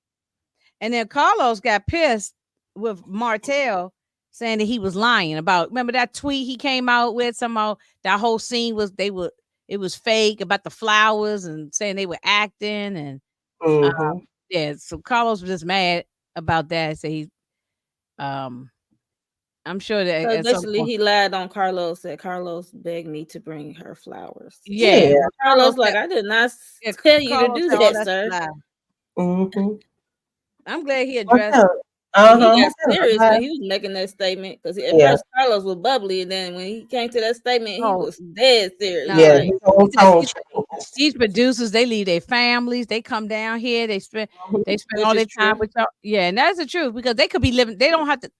and then Carlos got pissed with Martell saying that he was lying about. Remember that tweet he came out with? Somehow that whole scene was it was fake about the flowers and saying they were acting and Hmm. yeah. So Carlos was just mad about that. So he um I'm sure that So at some basically, point, he lied on Carlos. That Carlos begged me to bring her flowers. yeah. Yeah. But Carlos Carlos, like, said, I did not yeah, tell you to Carlos do said, "Oh, that, that's a sir. lie." Hmm. I'm glad he What's addressed up? it. And he got What's serious up? when he was making that statement because at Yeah. first Carlos was bubbly, and then when he came to that statement, he Oh was dead serious. Yeah. no, Like, His he whole said tone changed. these producers they leave their families, they come down here, they spend which all is their time true. with y'all. Yeah, and that's the truth because they could be living. They don't have to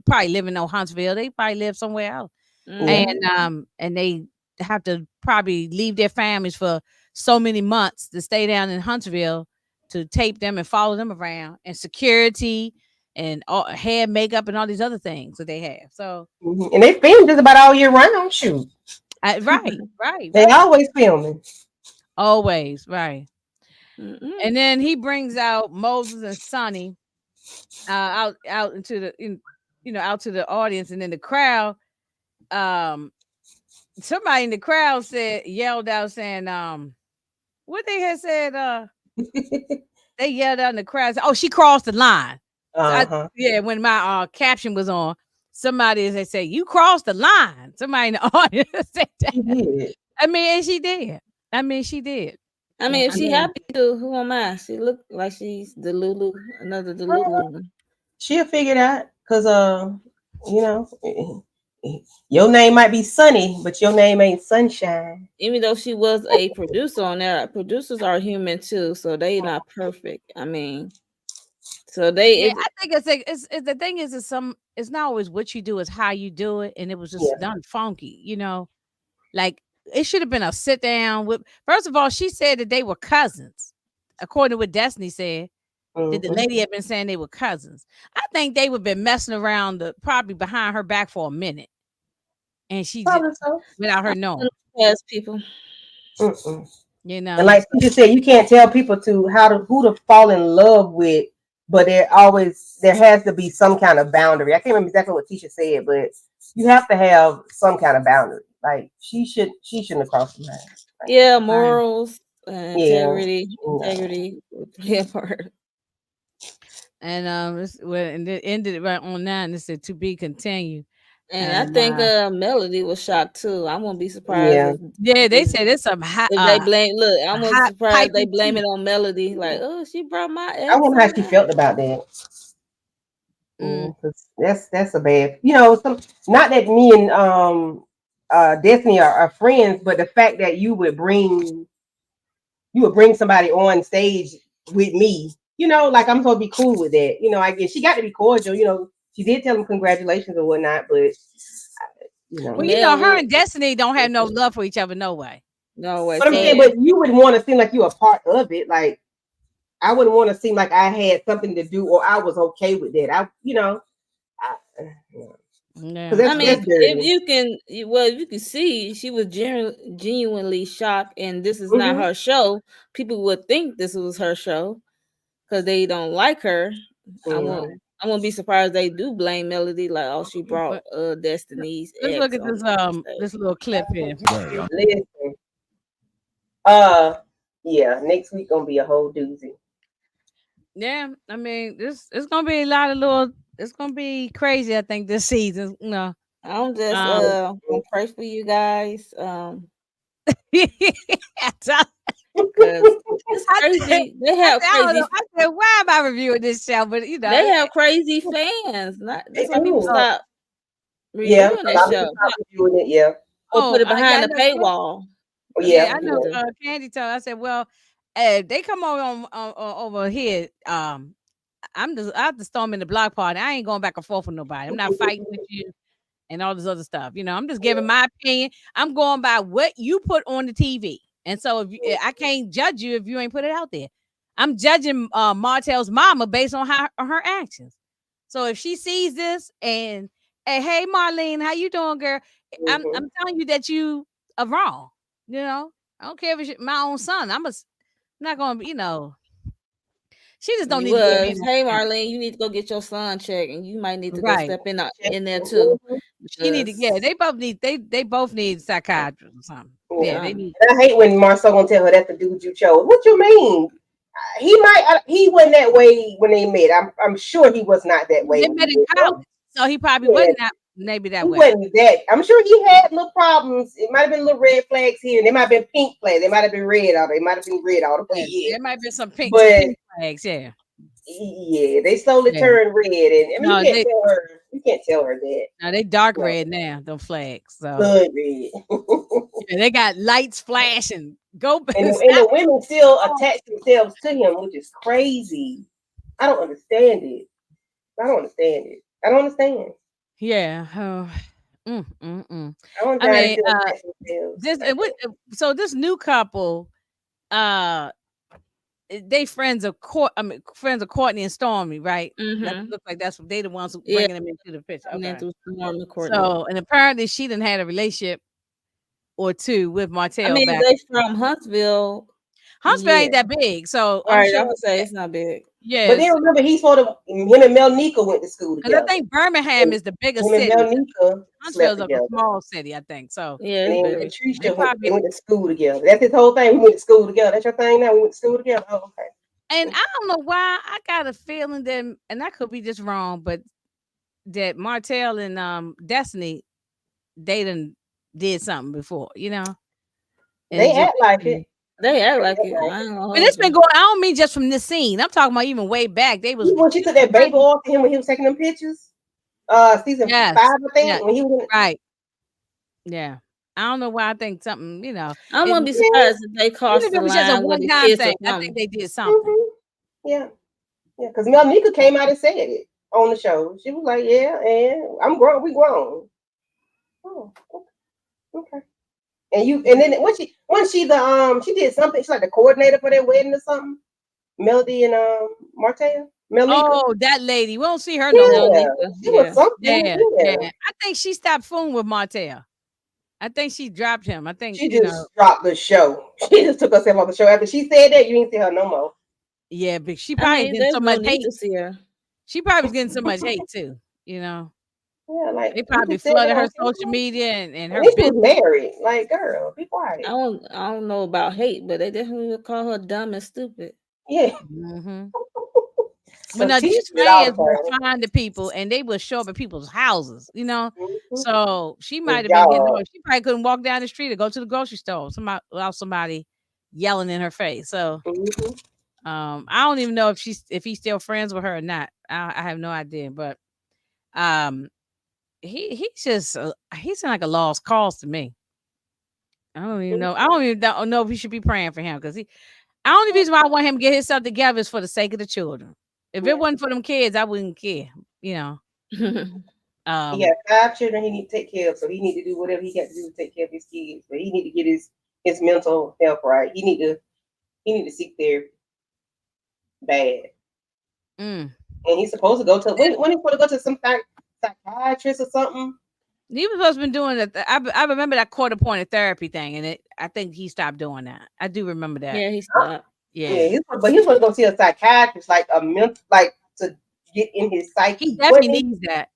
probably live in no Huntsville. They probably live somewhere else, Yeah. Hmm. and they have to probably leave their families for so many months to stay down in Huntsville to tape them and follow them around and security and all, hair, makeup, and all these other things that they have. So, And they film just about all year round. Shoot, right, right, they right, always filming. always right. Hmm. And then he brings out Moses and Sonny out into out to the audience, and then the crowd. Um, somebody in the crowd yelled out saying, what they had said. They yelled out in the crowd, said, "Oh, she crossed the line." So Uh-huh. yeah, when my caption was on, somebody they say you crossed the line. Somebody in the audience said that. She did. I mean, and she did. I mean, she did. I mean, if I Mhm. she mean, happy to, who am I? She look like she's Delulu, another Uh, Delulu. She'll figure it out because you know, your name might be Sunny, but your name ain't Sunshine. Even though she was a producer on there, producers are human too, so they not perfect. I mean, so they yeah, it, I think it's the thing is it's not always what you do, it's how you do it, and it was just Yeah. done funky, like it should have been a sit down with. First of all, she said that they were cousins, according to what Destiny said. That the Hmm. lady had been saying they were cousins. I think they would been messing around probably behind her back for a minute, and she just Probably so. without her knowing, past people. Mm-mm. you And know. like you just said, you can't tell people who to fall in love with, but there has to be some kind of boundary. I can't remember exactly what Tisha said, but you have to have some kind of boundary. Like she shouldn't have crossed the line. Like, Yeah, Right. morals, yeah, no. integrity would play a part. And and it ended it right on that, and it said to be continued. And I And think Melody was shocked too. I won't be surprised Yeah. yeah, they if said it's some if they blame. Look, I a wasn't hot surprised they piping blame tea. it on Melody. Like, oh, she brought my I ex wonder how she around. felt about that. Mm. 'Cause that's a bad, some not that me and Destiny are friends, but the fact that you would bring somebody on stage with me, like I'm supposed to be cool with that. I guess she got to be cordial, she did tell him congratulations or whatnot, but you know. Well, Mel her would and Destiny don't have no love for each other, no way. no way. But I'm So saying, but you would want to seem like you're a part of it. Like I wouldn't want to seem like I had something to do or I was okay with that. Because Yeah, I that's mean, so if dirty. you can, well, if you can see, she was genuinely shocked, and this is not Hmm. her show. People would think this was her show because they don't like her. I won't. Hmm. I won't be surprised they do blame Melody, like, oh, she brought but Destiny's let's look ex at on the stage. this little clip here. Listen, uh, yeah, next week gonna be a whole doozy. Yeah, I mean, this it's gonna be a lot of little. It's gonna be crazy. I think this season. I'm just Um, gonna pray for you guys, I because it's said, crazy. They I have said, I don't know. crazy. I said, why am I reviewing this show? But They have crazy fans. Not They that's why people do. oh, stop Yeah, reviewing a that lot of people show start reviewing it. Yeah. or put it yeah, behind I a know. paywall. Oh, That's what yeah, Yeah, I people know. yeah. do. Candy told. I said, well, they come over here. I have to storm in the block party. I ain't going back and forth with nobody. I'm not fighting with you and all this other stuff. I'm just giving my opinion. I'm going by what you put on the TV. And so I can't judge you if you ain't put it out there. I'm judging Martell's mama based on her actions. So if she sees this and hey Marlene, how you doing, girl? Mhm. I'm telling you that you are wrong. You know, I don't care if it's my own son. Not gonna be, she just don't You need to give me was, that. hey Marlene, you need to go get your son checked, and you might need to go Right. step Check- in there too, mhm. She need to, yeah, because they both need psychiatrists or something. Yeah, Yeah. they yeah, need. And I hate when Marcel gonna tell her that's the dude you chose. What you mean? He wasn't that way when they met. I'm sure he was not that way They when he met in met her. college, so he probably Yeah, wasn't that maybe that he way. wasn't that. I'm sure he had little problems. It might have been little red flags here, and they might have been pink flags. They might have been red, or they might have been red all the way Yeah, in. there might be some But pink flags. Yeah, yeah, they slowly yeah. turned red, and I mean, No, they you can't tell her that. no, they dark No, red now. Them flags. So blood red. yeah, they got lights flashing. Go And stop. the women still attach themselves to him, which is crazy. I don't understand it. I don't understand it. I don't understand. Yeah. Mm. I don't I understand how they mean, still attach themselves this like that. so this new couple, uh, they friends of friends of Courtney and Stormy, right? That mm-hmm, look like that's what they the ones who yeah, bringing them into the picture. and then Okay. through Storm and Courtney. So, and apparently she didn't had a relationship or two with I Martell mean, back. they from Huntsville, Huntsville yeah. ain't that big, so I'm Right, sure. I would say it's not big. But then Yes, remember, him and Melnica went to school because I together. think Birmingham And is the bigger him and city. Melnica slept Huntsville's like a together. small city, I think. So Yeah, And it's then very. they Patricia probably, they went to school together. That's his whole thing. We went to school together. That's your thing now. We went to school together. Oh, and okay. I don't know why I got a feeling that, and I could be just wrong, but that Martell and Destiny they done did something before, and They it just. act like it. They act They like act it. like I it. ain't gonna But hold it's been you. going. I don't mean just from this scene. I'm talking about even way back. They was When she took that baby off to him when he was taking them pictures, season yes, 5, I yeah, think, when he was right, yeah. I don't know why I think something, I it, wouldn't be in. surprised if they even crossed if the it was just a line with one the time kids or thing. I think something. they did Yeah. something. Hmm. Yeah. Yeah. Because Melnica came out and said it on the show. She was like, "Yeah, and I'm grown. We grown." Oh, okay. And then she did something. She's like the coordinator for their wedding or something. Melody and Martell, Melnica. Oh, that lady. We don't see her no more. Yeah, Melnica, she was yeah. something. Yeah, Yeah, yeah. I think she stopped fooling with Martell. I think she dropped him. I think, she just dropped the show. She just took herself off the show after she said that. You ain't see her no more. yeah, but she I probably mean, getting there's so no much need hate. to see her. She probably was getting so much hate too, you know. Yeah, like They you probably just said that flooded her on social camera. media and At her least she business. was married. Like, girl, be I quiet. don't. I don't know about hate, but they definitely would call her dumb and stupid. Yeah. Hmm. Well, Cause now Tisha these did all friends the were time. flying to people, and they would show up at people's houses. Mm-hmm. So she might And have been getting y'all. annoyed. She probably couldn't walk down the street or go to the grocery store without somebody yelling in her face. So Mm-hmm. I don't even know if he's still friends with her or not. I have no idea. But um, he's just he sounds like a lost cause to me. I don't even know. I don't even know if we should be praying for him because the only reason why I want him to get himself together is for the sake of the children. If it Yeah. wasn't for them kids, I wouldn't care. You know. He got Um, 5 children he need to take care of, so he need to do whatever he got to do to take care of his kids. But he need to get his mental health right. He need to seek therapy bad. mm. And he's supposed to go to when he's supposed to go to some psychiatrist or something. He was supposed to been doing it. I remember that quarter point of therapy thing, and I think he stopped doing that. I do remember that. Yeah, he stopped. Yeah, Yeah, but he's supposed to go see a psychiatrist, like a mental, like to get in his he psyche. What? definitely needs that.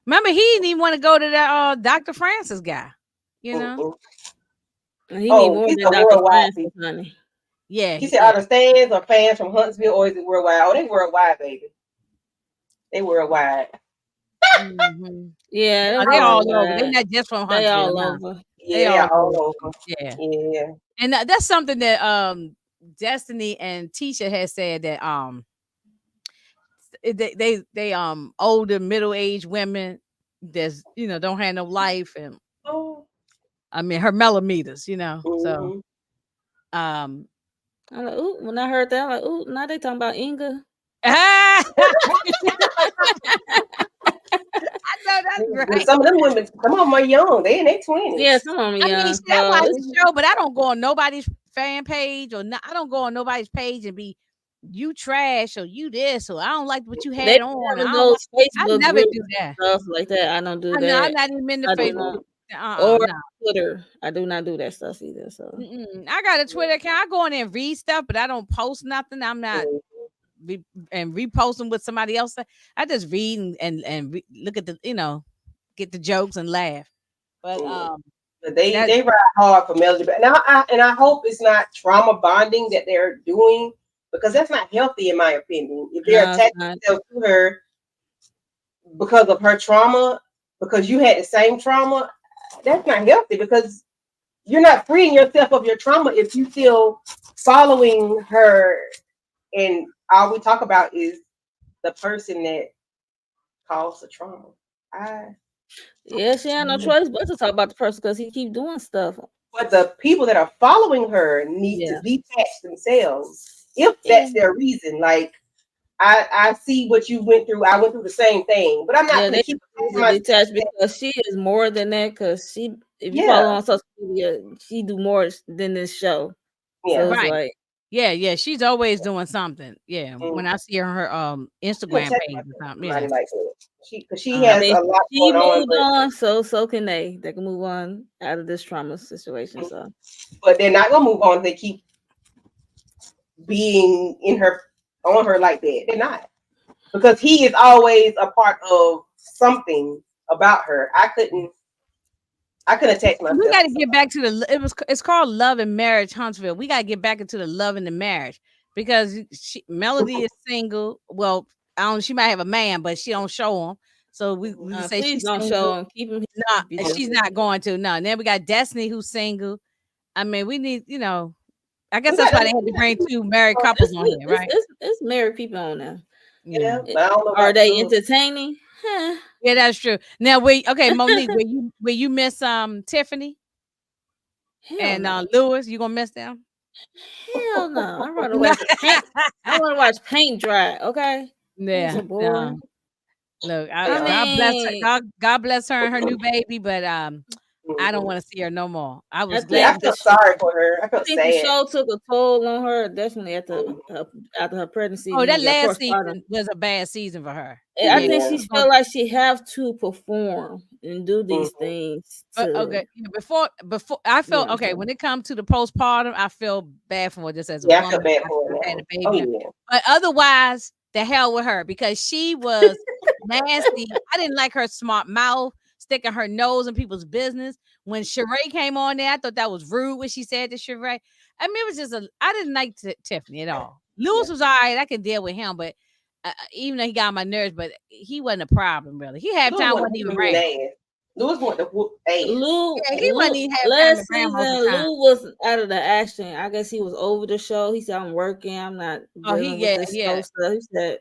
Remember, he didn't even want to go to that Dr. Francis guy. You know? Mm-mm. And he need Oh, more he's than a Dr. worldwide. Francis, honey. Yeah, He said, yeah. "Are the stands or fans from Huntsville, or is it worldwide?" Oh, they worldwide, baby. They worldwide. Mm-hmm. Yeah, No, they they all over. They worldwide. not just from They Huntsville. all No, over. they Yeah, they all are over. all over. Yeah, Yeah. and that's something that Destiny and Tisha had said that they older middle aged women that's don't have no life, and Oh. I mean her millimeters. So Mm-hmm. um I'm like, ooh, when I heard that, I'm like, ooh, now they talking about Inga. I know that's But right. some of them women, some of them are young. They in their Yeah, 20s. some of them I mean, young. see, I So watch it's, the show, but I don't go on nobody's fan page or not. I don't go on nobody's page and be you trash or you this or I don't like what you They had on. having I don't want. those I Facebook never groups do that. and stuff like that. I don't do I know I'm that. not even in the I do Facebook. not. Or No. Twitter. I do not do that stuff either. So I got a Twitter account. I go in there and read stuff, but I don't post nothing. I'm not Mhm. and reposting with somebody else. I just read look at the get the jokes and laugh. But Mhm. But they that they ride hard for Melody. But now I hope it's not trauma bonding that they're doing because that's not healthy in my opinion. If they're no, it's attaching not. themselves to her because of her trauma, because you had the same trauma, that's not healthy because you're not freeing yourself of your trauma if you still following her and all we talk about is the person that caused the trauma. I Yeah, she had no choice but to talk about the person because he keep doing stuff. But the people that are following her need to Yeah. detach themselves if Yeah. that's their reason. Like I see what you went through. I went through the same thing, but I'm not Yeah, going to they keep need attaching to myself detach to that. because she is more than that. Because she, if you follow Yeah, on social media, she do more than this show. So yeah. it's right. like, Yeah. She's always doing something. Yeah. Mm. When I see her I can Instagram attach page or myself to something. somebody Yeah. like that. She I Um has mean, a lot she going on, moved on, so can they. They can move on out of this trauma situation. So but they're not gonna move on if they keep being in her on her like that. They're not because he is always a part of something about her. I couldn't attach we myself got to to get somebody. back to it's called Love and Marriage Huntsville. We got to get back into the love and the marriage because Melody is single. Well, I don't. She might have a man, but she don't show him. So we can say please she's don't single. show him. Keep him. Nah, Be and she's distant. not going to. No. And then we got Destiny who's single. I mean, we need. I guess We that's got why to, they had to we got bring two married couples on here, right? It's married people on there. Yeah. but I don't know Are about they Lewis. entertaining? Huh. Yeah, that's true. Now, okay, Monique, will you miss Tiffany Hell and no. Lewis? You gonna miss them? Hell no. I rather No. watch paint. I want to watch paint dry. Okay. That's Yeah, so boring. no. Look, I Yeah. God bless her. mean, God bless her and her new baby, but I don't Mhm. want to see her no more. I I was Yeah, glad I think when the felt she. sorry for her. I I felt think the sad. show took a toll on her, definitely Mhm. after her pregnancy. Oh, Then that she got last postpartum. season was a bad season for her. I Yeah, think Yeah. she felt like she have to perform and do these Mhm. things to, okay. Before I you felt know. okay when it comes to the postpartum, I feel bad for her just as a Yeah, I feel woman. bad I, for her I had a now. Oh baby, yeah. but otherwise, the hell with her because she was nasty. I didn't like her smart mouth, sticking her nose in people's business. When Sheree came on there, I thought that was rude what she said to Sheree. I mean, it was just I didn't like Tiffany at all. Yeah. Lewis was all right. I could deal with him, but even though he got on my nerves, but he wasn't a problem really. He Lewis halftime want to wasn't even whoop around. his ass. Lewis want to whoop ass. Yeah, he wasn't even halftime Last around most of season, the time. Lou was out of the action. I guess he was over the show. He said, "I'm working. I'm not Oh, dealing with this show yeah. stuff." He said,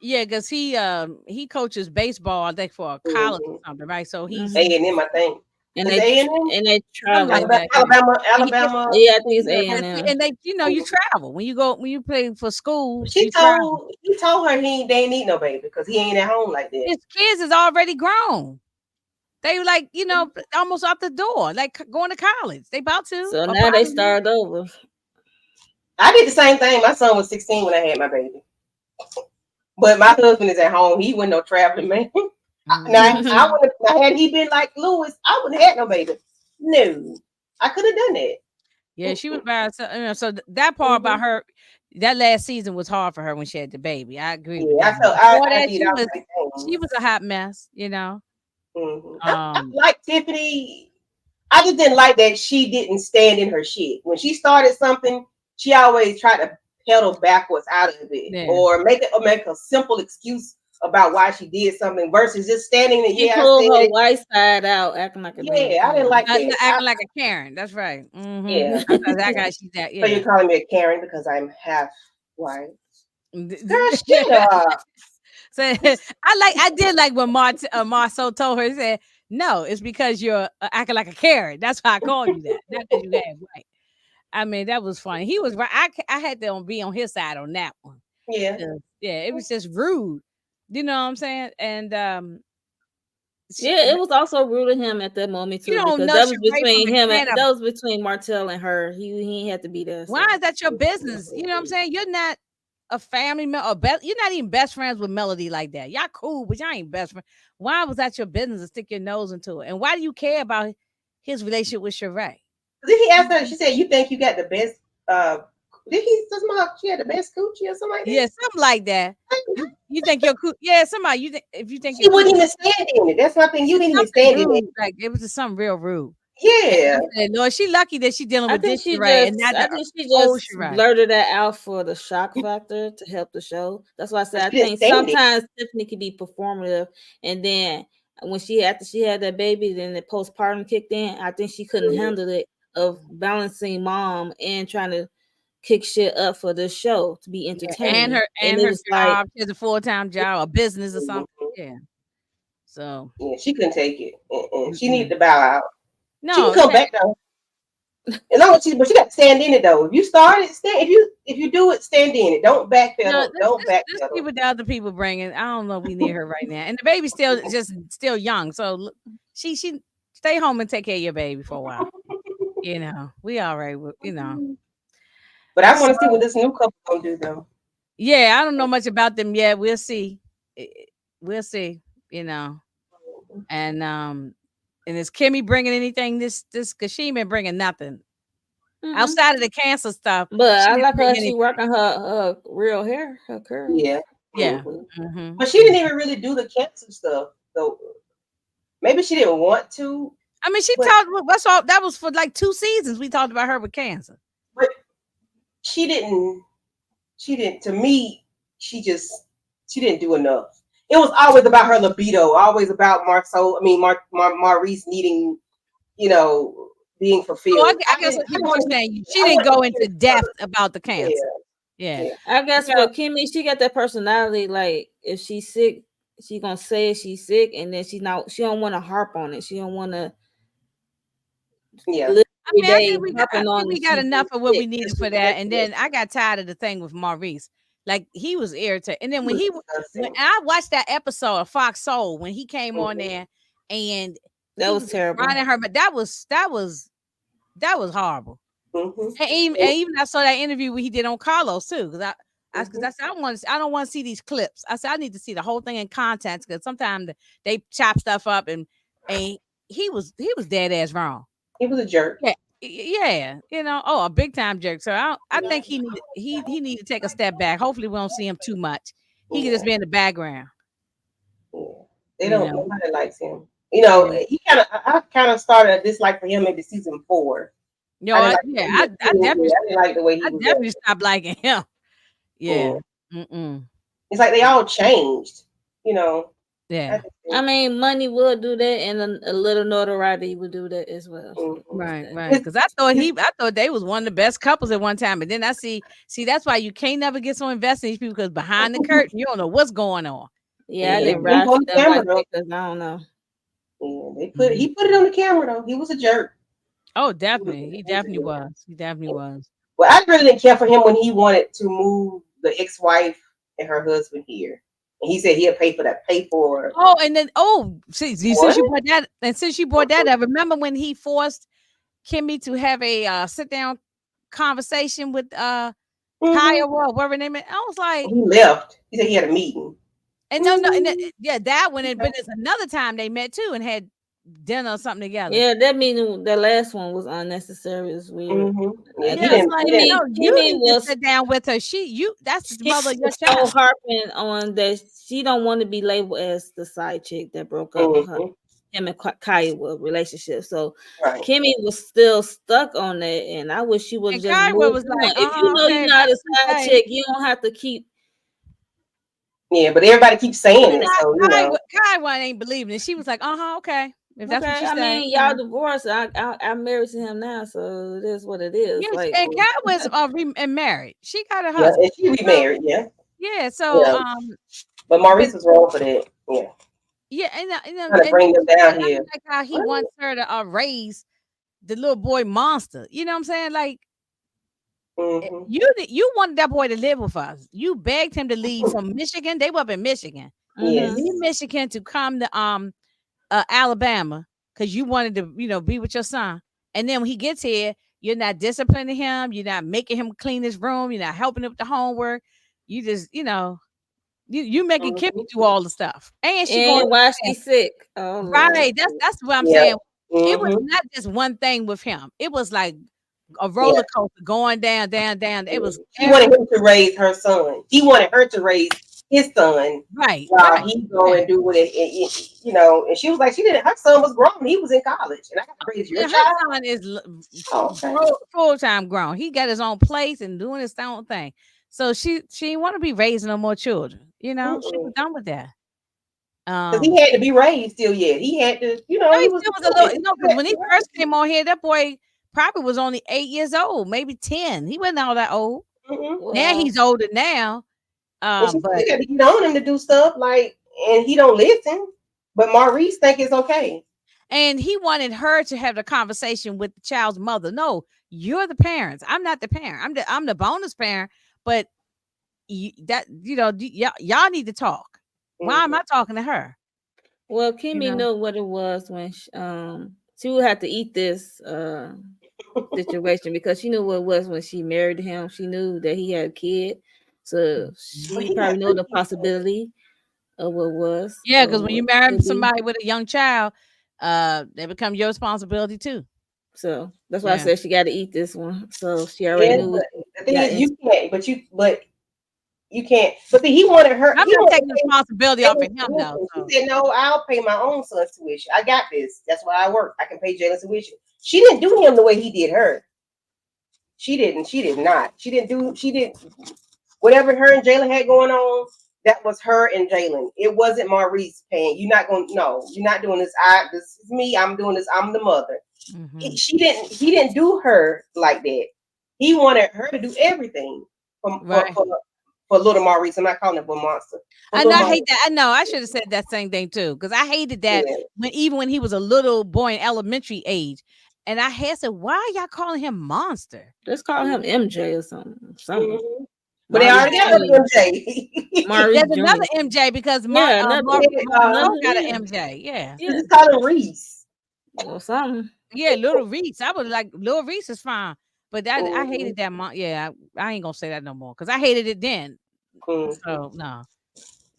Yeah, because he coaches baseball, I think, for a college or Mm-hmm. something, right? So he's hmm A&M, I think. and Is A&M? and they something like travel. Alabama, that. Yeah. Alabama, And he gets Alabama. Yeah, I think it's Yeah. A and M. and they, you Mhm. travel when you play for schools, She you travel. told he told her they ain't need no baby because he ain't at home like that. His kids is already grown. They like, almost out the door, like going to college. They about to So or now they probably. start over. I did the same thing. My son was 16 when I had my baby. But my husband is at home. He wasn't no traveling man. Now Mhm. I would have had he been like Lewis, I wouldn't have had no baby. No. I could have done that. Yeah, she was by herself. So that part about Mm-hmm. her, that last season was hard for her when she had the baby. I agree with Yeah, that. I felt Before I that, did. I was like, she dang. was a hot mess. Mm-hmm. I Um, like Tiffany. I just didn't like that she didn't stand in her shit. When she started something, she always tried to pedal backwards out of it yeah. or make a simple excuse about why she did something versus just standing there. She Yeah, I pulled said her it. white side out, acting like a damn Yeah, I didn't Karen. like that. Acting like a Karen. That's right. Yeah. That's that guy. She's that. So you're Yeah. calling me a Karen because I'm half white. Girl, shut up. So I did like when Marceau told her. He said, "No, it's because you're acting like a Karen. That's why I called you that. Not because you had white." I mean, that was funny. He was right. I had to be on his side on that one. Yeah. 'Cause, yeah, it was just rude. You know what I'm saying? And Yeah, it was also rude of him at that moment you too, don't because know that was Sheree from between a him can and of that was between Martell and her. He ain't had to be there. why So is that your business? You know what I'm saying? You're not a family member or you're not even best friends with Melody like that. Y'all cool, but y'all ain't best friends. Why was that your business to stick your nose into it? And why do you care about his relationship with Sheree? Did he ask her? She said, "You think you got the best?" Did he? She had the best coochie or something like Yeah, that. something like that. You think you're cool? Yeah, somebody. You think if you think She you're cool, wouldn't even stand in it. That's my thing. You didn't even something stand in it. rude. Like it was just something real rude. And Yeah. I said, Lord, she lucky that she dealing I with think this she Sheree and just not I the think she old just Sheree. blurted that out for the shock factor to help the show. That's why I But said I she didn't think stand it. sometimes Tiffany can be performative, and then when after she had that baby, then the postpartum kicked in. I think she couldn't handle it of balancing mom and trying to kick shit up for this show to be Yeah, entertaining, and and it her was like, job. She has a full-time job, a business or something. Mhm. Yeah. So Yeah, she couldn't take it, and she needed mm-mm. to bow out. She can No, come back though. And but she got to stand in it though. If you start it, stand. If you do it, stand in it. Don't no, backpedal. Don't let's see backpedal. what the other people bringing. I don't know if we need her right now. And the baby's still young. So she stay home and take care of your baby for a while. We all right with. But I So want to see what this new couple gonna do though. yeah, I don't know much about them yet. We'll see. Eh, We'll see, you know. And is Kimmy bringing anything this because she ain't been bringing nothing. mm-mm. Outside of the cancer stuff, But she I didn't like bring her. She anything. working her real hair, her curls. Yeah. Yeah. hmm Mhm. But she didn't even really do the cancer stuff. So maybe she didn't want to. I mean, she But talked. What's all that was for like 2 seasons. We talked about her with cancer. but she didn't. She didn't. To me, she didn't do enough. It was always about her libido. Always about Marceau. I mean, Maurice needing, you know, being Oh, fulfilled. I guess I see I what you're want to saying. She I didn't want to go hear into depth her. about the Yeah, cancer. Yeah. yeah. I guess Well, with Kimmy, she got that personality. Like if she's sick, she gonna say she's sick, and then she don't want to harp on it. She don't want to Yeah. live I every mean, day I harping think on we that got she's enough of what we sick. needed That's for that. And ridiculous. then I got tired of the thing with Maurice. Like he was irritated. And then It when was when disgusting. I watched that episode of Fox Soul when he came on Mhm. there and That he was was terrible. grinding her, but that was horrible. Mhm. And even I saw that interview he did on Carlos too, because because Mhm. I said I don't want to see these clips. I said I need to see the whole thing in context because sometimes they chop stuff up and he was dead ass wrong. He was a jerk. Yeah, yeah, a big time jerk. So I think he need to take a step back. Hopefully we don't see him too much. He could just Yeah. be in the background. Yeah. They You don't. know, Nobody likes him. yeah. He kind of. I kind of started a dislike for him maybe season 4. I didn't like the Yeah, way he appeared. Yeah, I didn't like the way he I was definitely stopped liking him. Yeah. Yeah. Mm-mm. It's like they all changed. You know. I Yeah. just I think. mean, money will do that, and a little notoriety will do that as well. So there's Right, that. right. His, Because I thought they was one of the best couples at one time, and then I see that's why you can't never get so invested in these people because behind the curtain you don't know what's going on. Yeah, I yeah, they didn't put him ride on for the them camera like though. that because I don't know. Yeah, Mhm. he put it on the camera though. He was a jerk. Oh, He was, definitely. He he was a definitely jerk. was. He definitely was. Well, I really didn't care for him when he wanted to move the ex-wife and her husband here, and he said he'll pay for that. Pay for Oh, and then since what? you brought that, and since you brought that up, remember when he forced Kimmy to have a sit down conversation with hmm Kaya, whatever her name is? I was like, He left. He said he had a meeting. and no, and yeah, that one, but it's another time they met too and had dinner or something together. Yeah, that meaning the last one was unnecessary. It's weird. Yeah, he Yeah, it's Because didn't. like, He didn't. no, you Kimmy need to was sit down with her. That's the Kim mother of your was so child. harping on that she don't want to be labeled as the side chick that broke up her hmm him and Kaya relationship. So Right. Kimmy was still stuck on that, and I wish she would And just Kyra move was on. like, If you know okay, you're if not that's a what you side say. chick, you don't have to keep. Yeah, but everybody keeps saying it, so Kyra ain't believing it. She was like, okay, if that's what Okay, you I say, mean y'all divorced. I'm married to him now, so it is what it is. Yes, Like, and Kyra's and married. She got a yeah, husband. and she remarried. Yeah, Yeah, so yeah. But but Maurice was wrong for that. Yeah, yeah, trying to and bring them I down don't here. like how he What? wants her to raise the little boy monster. You know what I'm saying? Like Mm-hmm. you wanted that boy to live with us. You begged him to leave from Michigan. They were up in Michigan. Yes. Leave Michigan to come to Alabama because you wanted to, be with your son. And then when he gets here, you're not disciplining him. You're not making him clean his room. You're not helping him with the homework. you just, you making Kimmy Mhm. do all the stuff, and she going And why she sick? Oh Lord. right. That's what I'm Yeah. saying. It was Mhm. not just one thing with him. It was like a Yeah. roller coaster going down, down, down. It was She every wanted him to raise her son. He wanted her to raise his son right, while right. he go Yeah. and do it. And she was like, she didn't. Her son was grown. He was in college, and I got to raise your Yeah, her child. son is Oh, okay. full time grown. He got his own place and doing his own thing. So she didn't want to be raising no more children. She was done with that. Because he had to be raised still yet. He had to, No, he he was still was a doing little, it. because when he first came on here, that boy probably was only 8 years old, maybe 10. He wasn't all that old. Mhm. Now Well, he's older now. And she But still got to get on him to do stuff like, and he don't listen. But Maurice think it's okay. and he wanted her to have the conversation with the child's mother. No, you're the parents. I'm not the parent. I'm the bonus parent. But y'all need to talk. Why am Mhm. I talking to her? well, You Kimmy know. knew what it was when she would have to eat this situation because she knew what it was when she married him. She knew that he had a kid, so But she he got probably knew 3 the kids. possibility of what it was. Yeah, because when So you marry it'd be somebody with a young child, they become your responsibility too. so that's why I Yeah. said she got to eat this one. So she already Yeah, knew what but she the thing got is, into. you can't. But see, he wanted her. I'm He not wanted taking to the pay responsibility off of Jalen's him though. tuition. She So said, "No, I'll pay my own son's tuition. I got this. That's why I work. I can pay Jalen's tuition." She didn't do him the way he did her. She didn't. She did not. She didn't do. She did whatever her and Jalen had going on. That was her and Jalen. It wasn't Maurice paying. You're not going. No, you're not doing this. This is me. I'm doing this. I'm the mother. mhm. She didn't. He didn't do her like that. He wanted her to do everything for for Right. for, for little Maurice. I'm not calling him a monster. For And little I Maurice. hate that. I know I should have said that same thing too, because I hated that Yeah. even when he was a little boy in elementary age, and I had said, "Why are y'all calling him monster?" Let's call him MJ or something. Something. Mhm. But they Maurice already got Right. another Junior. MJ. Maurice There's another Junior. MJ because Yeah, another Monroe another got an yeah. MJ. Yeah, Yeah. Just call him Reese. Or something. yeah. Little Reese. I was like, Little Reese is fine, but I Mhm. hated that. Yeah, I ain't gonna say that no more because I hated it then. Mhm. So no,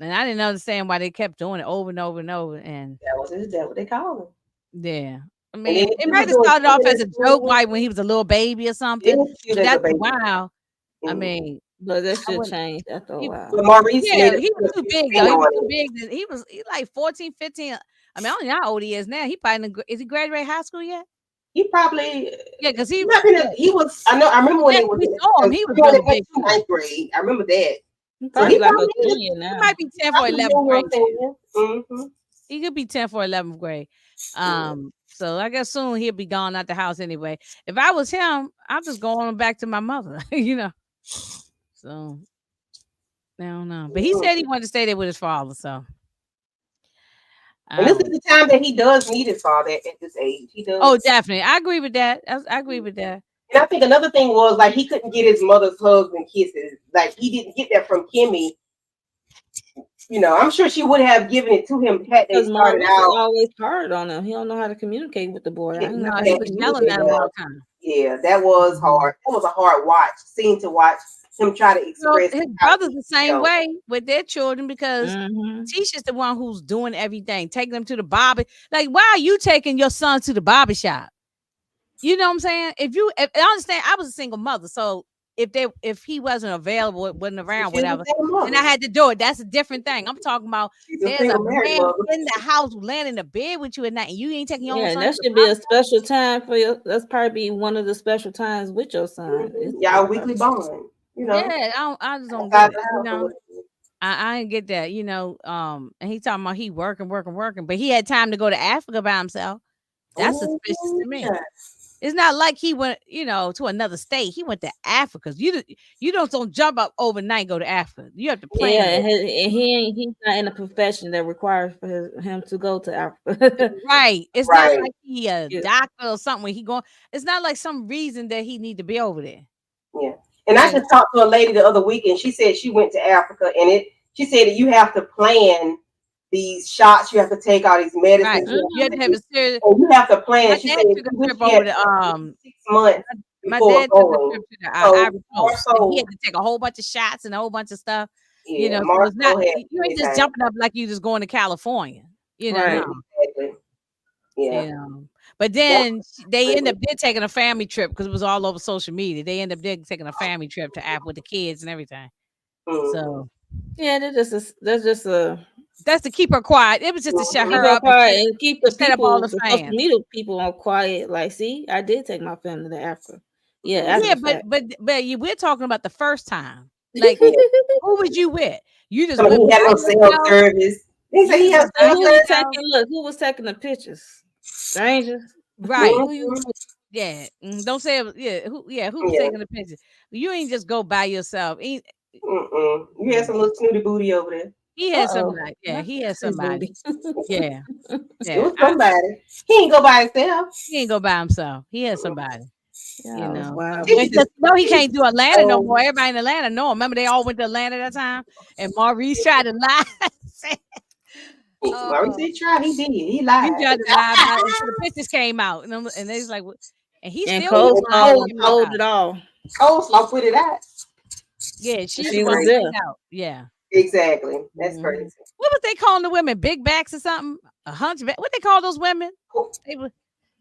and I didn't understand why they kept doing it over and over and over. And That what they call him. yeah, I And then mean, it he might was have doing started off swimming as in a school joke, with like him. when he was a little baby or It something. was cute But as a after a baby. while, I Mhm. mean, But that I should wouldn't. change after a He, while. But Maurice yeah, made he was a too big big though. spin He was on too it. big. He like 14, 15. I mean, I don't know how old he is now. He probably is he graduated high school yet? He probably Yeah, because he might be yeah, he was. I know. I remember when yeah, he 'cause was we in saw him. because He was going really into big too. ninth grade. I remember that. He's So probably he like a probably is junior He now. might be 10th or probably 11th junior or grade. senior. Mm-hmm. He could be 10th or 11th grade. So I guess soon he'll be gone out the house anyway. If I was him, I'll just go on back to my mother, So I don't know. But he said he wanted to stay there with his father, so And I this don't is know. the time that he does need his father at this age. He Oh, does. definitely. I agree with that. I agree with that. And I think another thing was like he couldn't get his mother's hugs and kisses. Like he didn't get that from Kimmy. I'm sure she would have given it to him had they Because started Maurice is out. always hard on him. He don't know how to communicate with the boy. He I didn't don't No, know how know he he that was yelling communicated at him all well. the time. Yeah, that was Mhm. hard. That was a hard scene to watch him try to express His how brother's he the same felt. way with their children because Mm-hmm. Tisha's the one who's doing everything, taking them to the barber. Like, why are you taking your son to the barber shop? You know what I'm saying? If I understand, I was a single mother, so if he wasn't available, wasn't around, She's a whatever, single then I mother. had to do it. That's a different thing. I'm talking about She's a there's a single married man mother. in the house laying in the bed with you at night, and you ain't taking your own Yeah, and son to that the should be a special time for you. That's probably be one of the special times with your son. It's Y'all weekly bond, yeah, I just don't get outside it. the house or whatever. I didn't get that. And he talking about he working, working, working, but he had time to go to Africa by himself. That's suspicious Oh, to me. yeah. It's not like he went, to another state. He went to Africa. You don't jump up overnight and go to Africa. You have to yeah, plan that. and he's not in a profession that requires for him to go to Africa. Right. It's not Right. like he a Yeah. doctor or something where he going. It's not like some reason that he need to be over there. Yeah. And I Yeah. just talked to a lady the other week, and she said she went to Africa, and she said that you have to plan these shots, you have to take all these Right. medicines, Mhm. You have to have a serious. and you have to plan. My She dad said took a when trip she had over to 6 months My before dad took a going. trip to the So Ivory Coast, and he Marceau, had to take a whole bunch of shots and a whole bunch of stuff. yeah, So it's not Marceau had you ain't plenty just time. jumping up like you just going to California. Right. No. Exactly. Yeah. You know. But That then they end was up did taking a family trip because it was all over social media. They end up did taking a family trip to app with the kids and everything. mm-hmm. So Yeah, that's just a that's to keep her quiet. It was just to shut keep her her up and quiet and keep the shut up all people, the the social fans. media people on quiet. Like, see, I did take my family to Africa. Yeah, after Yeah, the but fact. we're talking about the first time. Like, Yeah. who was you with? You just I mean, went he by had no cell yourself. service. He said You he just has went And by cell who was service. yourself, taking look? Who was taking the pictures? Strangers. right? Who you? Mm-hmm. Yeah, don't say it. Yeah, who? Yeah, who was Yeah. taking the picture? You ain't just go by yourself. Mm-mm. You had Mm. some little snooty booty over there. He Uh had oh. somebody. Yeah, Not he had his somebody. booty. Yeah, It yeah. was somebody. He ain't go by himself. He ain't go by himself. He had somebody. Yeah, it's So, wild. He because just, he he just can't do Atlanta no so more. Everybody in Atlanta know him. Remember, they all went to Atlanta that time, and Maurice tried to lie. Maurice Oh, did try. He did. He he lied. tried to lie about it until the pictures came out, and they was like, and he And still was lying on him told about it it. all. Coleslaw put it out. Yeah, And she the she one was Crazy. put there. it out. Yeah. Exactly. That's Mhm. crazy. What was they calling the women? Big backs or something? A hunchback? What they call those women? They were.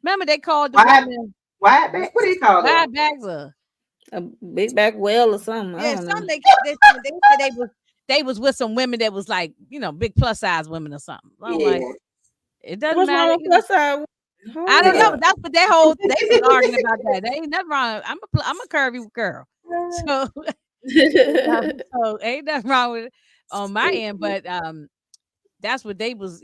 Remember they called the Why? women Why back? What do you call them? wide backs or A big back whale or something. I yeah, don't know. some they said they was with some women that was like, big plus size women or something. I'm like, Yeah. it doesn't What's matter. wrong with plus size? I don't Yeah. know. That's what they was arguing about that. They ain't nothing wrong. I'm a curvy girl. So so ain't nothing wrong with it on my end, but that's what they was,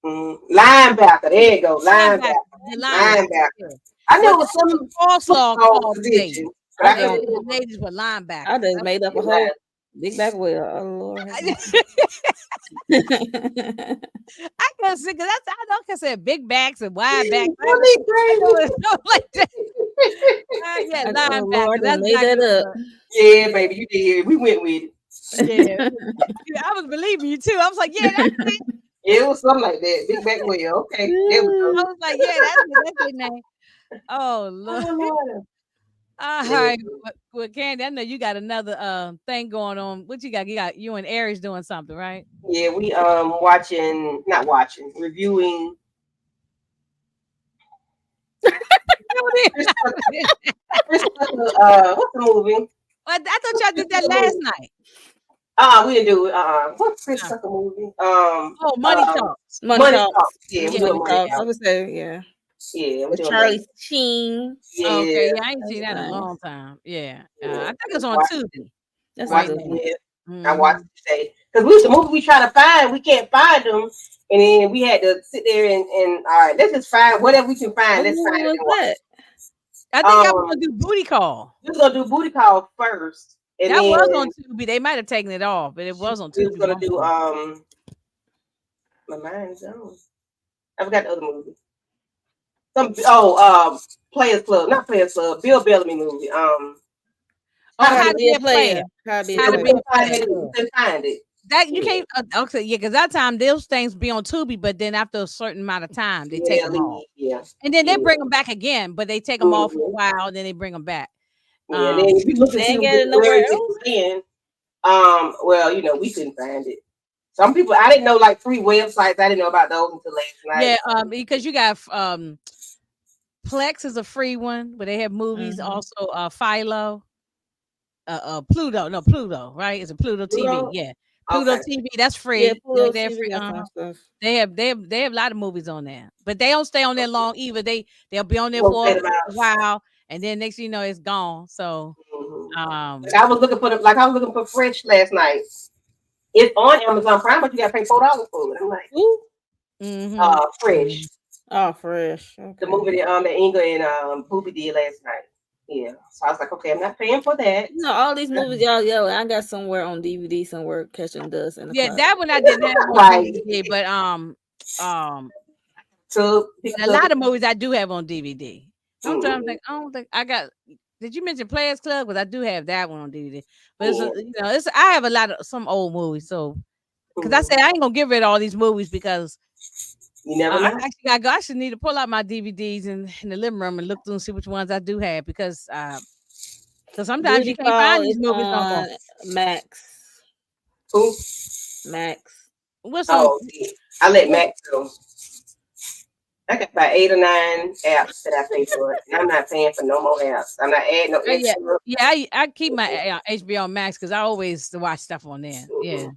Linebacker. There you go. linebacker, Linebacker. the linebacker. Linebacker. Yeah. I knew Well, it the was some coleslaw football called the position, ladies. but I I They couldn't just said think the of ladies were I linebackers. just made up a it. whole big back whale. Oh Lord have mercy. I can see because that's I know I can say big backs and wide backs. Really I know crazy. it's not like that. Yeah, Oh Lord, linebacker. I That's made exactly that what it up. was. Yeah, baby, you did. We went with it. Yeah. Yeah, I was believing you too. I was like, yeah, that's it. Yeah, it was something like that. Big back wheel. Okay, there we go. I was like, yeah, that's it. That's their name. Oh Lord. Oh, Lord. All Yeah. right. Well, Candy, I know you got another thing going on. What you got? You got you and Aries doing something, right? Yeah, we watching, not watching, reviewing Chris Tucker, Chris Tucker, what's the movie? I thought y'all Chris did that Tucker last movie. night. We didn't do it. What's Chris Oh, Tucker movie? oh, money talks. Money Money talks. Talks. Yeah, we Yeah, Money doing Money talks. I Talks. would say, yeah. Yeah, we With doing Money. Charlie Sheen. oh, Yeah, okay. Yeah, I ain't That's seen that in a nice. long time. Yeah. I yeah. think it's on Watch, Tubi That's a watch right good it. one. now. Yeah, I watched Hmm. it today because the movie we try to find, we can't find them, and then we had to sit there and all right, let's just find whatever we can find. What Let's find movie it was and watch. that? I think y'all was Um, gonna do booty call. we was gonna do Booty Call first, and That was on then Tubi. They might have taken it off, but it was on we was Tubi gonna one do point. my mind's gone. I forgot the other movie. Players Club, not Players Club, Bill Bellamy movie. Oh, How to How Be how to to be be a a player. player. How to be a How Yeah, to we be player. a couldn't find player. it. We couldn't find it. That you Yeah, can't okay, yeah, because that time those things be on Tubi, but then after a certain amount of time, they take yeah, them off. yeah, And then they yeah. bring them back again, but they take them off for a Mm-hmm. while, then they bring them back. Yeah, and then if you look and They see ainn get it where nowhere it's else. playing, well, we couldn't find it. Some people, I didn't know like free websites. I didn't know about those until last night. Yeah, because you got Plex is a free one, but they have movies. Mm-hmm. Also, Philo, Pluto, no Pluto, right? It's a Pluto TV. Pluto? Yeah, Pluto Okay. TV. That's Yeah, free. Pluto They're TV free. got some stuff. They have a lot of movies on there, but they don't stay on there long either. They'll be on there Won't for say a them out. while, and then next thing you know, it's gone. So, Mhm. um, Like I was looking for Fresh last night. It's on Amazon Prime, but you got to pay $4 for it. I'm like, Ooh. mm-hmm, Fresh, Oh, fresh. the Okay. movie that Inga and Booby did last night. Yeah, so I was like, okay, I'm not paying for that. You know, all these movies y'all yelling. I got somewhere on DVD somewhere catching dust in the yeah, closet. that one I didn't have on Right. DVD, but So a lot of movies I do have on DVD. I'm trying to mm-hmm. think. I don't think I got. Did you mention Players Club? Because I do have that one on DVD. But Yeah. it's I have a lot of some old movies. So because I Mm-hmm. said I ain't gonna get rid of all these movies because You never I know. actually got to go. I should need to pull out my DVDs in the living room and look through and see which ones I do have because sometimes you Booty can't Call find these is movies no more. on Max. Who? Max. What's on? Oh, yeah. I let What? Max go. I got about 8 or 9 apps that I pay for, and I'm not paying for no more apps. I'm not adding no Yeah, extra. yeah. I keep my HBO Max because I always watch stuff on there. Yeah.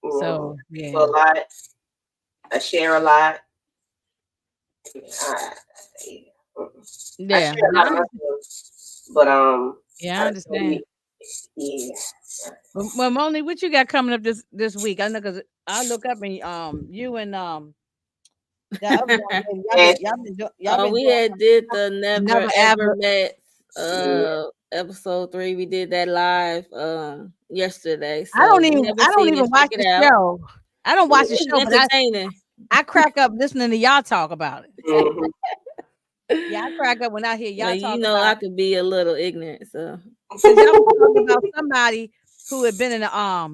Mm-mm. So A yeah, lot. I share a lot. I, I yeah. share a lot of my stuff, but Yeah, I I understand. totally, yeah. Well, Moni, what you got coming up this week? I know because I look up and you and that other young lady, And y'all been We doing had did the never Never Ever ever. Met yeah, episode 3. We did that live yesterday. So if you I haven't don't seen even it, check watch it the out. show. I don't watch the It's show, but entertaining. I crack up listening to y'all talk about it. mhm. Yeah, I crack up when I hear Well, y'all you talk know I about could be a little ignorant, so because y'all was talking about somebody who had been in a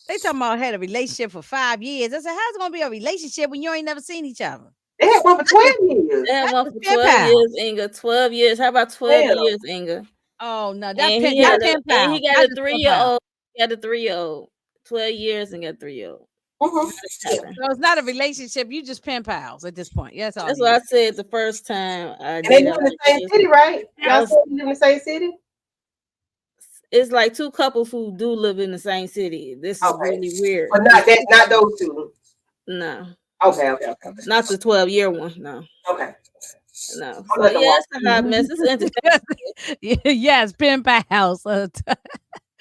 they talking about had a relationship for 5 years. I said, how's it gonna be a relationship when you ain't never seen each other? They had one for That's just 12 years. they had that's one just for pen 12 pals. years, Inga. 12 years. How about 12 Hell, years, Inga? Oh no, And y'all pen and pals. he got Y'all a just pen 3 year pals. old. He got a 3 year old. 12 years and got a 3 year old. mhm. How did Yeah. it happen? So it's not a relationship. You just pen pals at this point. Yeah, that's all That's it what I is. said the first time I And they did it. live I'm in the like, same city, right? Y'all how's said you live in the same city? it's like two couples who do live in the same city. This is Okay. really weird. But not that, not those two. No, Okay, okay, okay, okay. not the 12-year one. No, Okay. no. I'll So let them yeah, walk. it's a hot mess. It's entertaining. Yes, pen pals.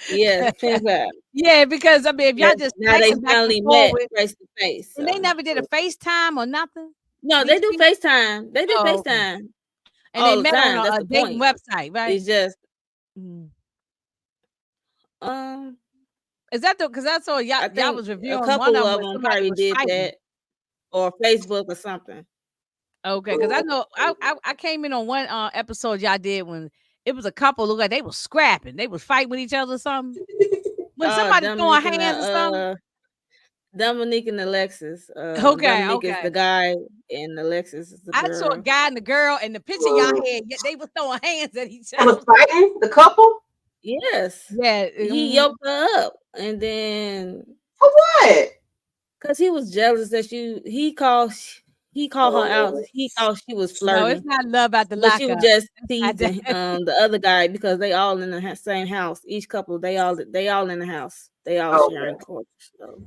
Yes, pen pal. Yeah, because I mean, if y'all Yes. just Now they texting back and finally met forward, face to face. and they So never did a FaceTime or nothing. no, they These do people. FaceTime. They do Oh, okay. FaceTime And they all the met on time. That's a the dating point. website, right? It's just Mm. um Is that the? Because I saw I y'all think was a reviewing one couple of them of where them somebody probably was did fighting. that or Facebook or something. Okay, because I know I came in on one episode y'all did when it was a couple look like they was scrapping, they was fighting with each other or something. When somebody throwing Dominique and hands or something. Dominique and Alexis. Okay, Dominique is okay. the guy and Alexis is the I saw a girl. guy and the girl, and the picture y'all Mm. had, they was throwing hands at each They other. was fighting the couple Yes. Yeah, He yoked her up and then for what? because he was jealous that he called her out. Oh, He thought she was no, it's flirting. not love at the But she was lockup. just It's not teasing that. the other guy because they all in the same house. Each couple, they all in the house. They all sharing okay. quarters. So.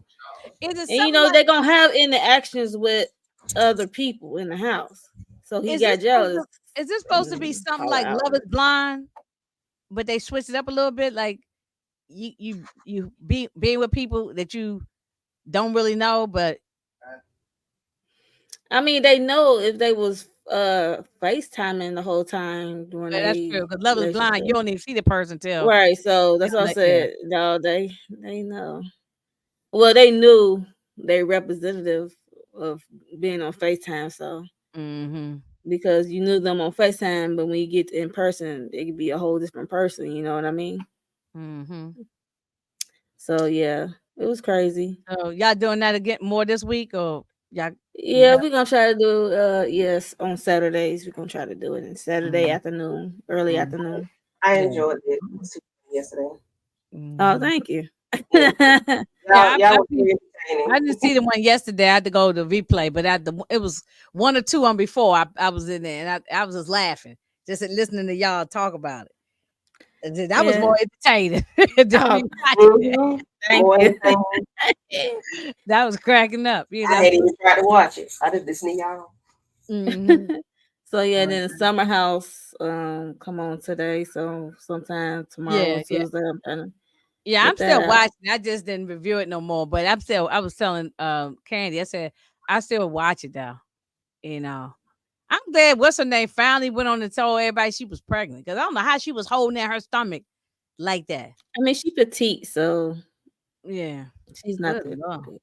Is it And you something know like? they're gonna have interactions with other people in the house. So he Is this got supposed jealous to? Is this and supposed to be then something called her like out. Love Is Blind, but they switched it up a little bit? Like you being with people that you don't really know, but I mean, they know if they was FaceTiming the whole time during that's a true. Because Love Is Blind, you relationship. don't even see the person till Right. So that's what I yeah. said. No, they know. Well, they knew they representative of being on FaceTime, so Mm-hmm. because you knew them on FaceTime, but when you get in person, it could be a whole different person, you know what I mean? Mm-hmm. So yeah, it was crazy. So y'all doing that again more this week, or y'all? Yeah, we're gonna try to do yes on Saturdays. We're gonna try to do it in Saturday Mm, afternoon, early mm, afternoon. I yeah. enjoyed it yesterday. Oh, Mhm. thank you. Yeah, Yeah, y'all were very entertaining. I didn't see the one yesterday. I had to go to replay, but it was one or two on before I was in there, and I was just laughing, just at listening to y'all talk about it. That was Yeah. more entertaining than Oh, me watching it. Mm-hmm. thank More you. entertaining. That was cracking up, you I know. hadn't even tried to watch it. I just listen to y'all. Hmm. So yeah, then the summer house come on today. So sometime tomorrow or Yeah, yeah, Tuesday I'm trying to yeah. I'm get that still out. watching. I just didn't review it no more, but I was telling Candy. I said I still watch it though. You know, I'm glad what's her name finally went on and told everybody she was pregnant because I don't know how she was holding in her stomach like that. I mean she petite, so Yeah, she's not good that lord. big.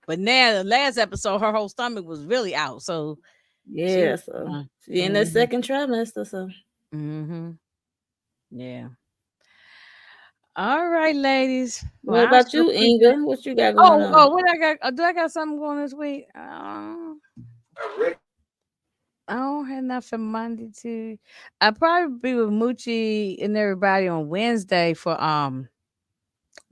But now the last episode, her whole stomach was really out. So she Yeah, was. so Uh, she in the mm-hmm, second trimester, so mm-hmm, yeah. All right, ladies. Well, what I about sure you, appreciate. Inga? What you got going Oh, on? what I got? Do I got something going this week? I don't have nothing Monday to. I probably be with Moochie and everybody on Wednesday for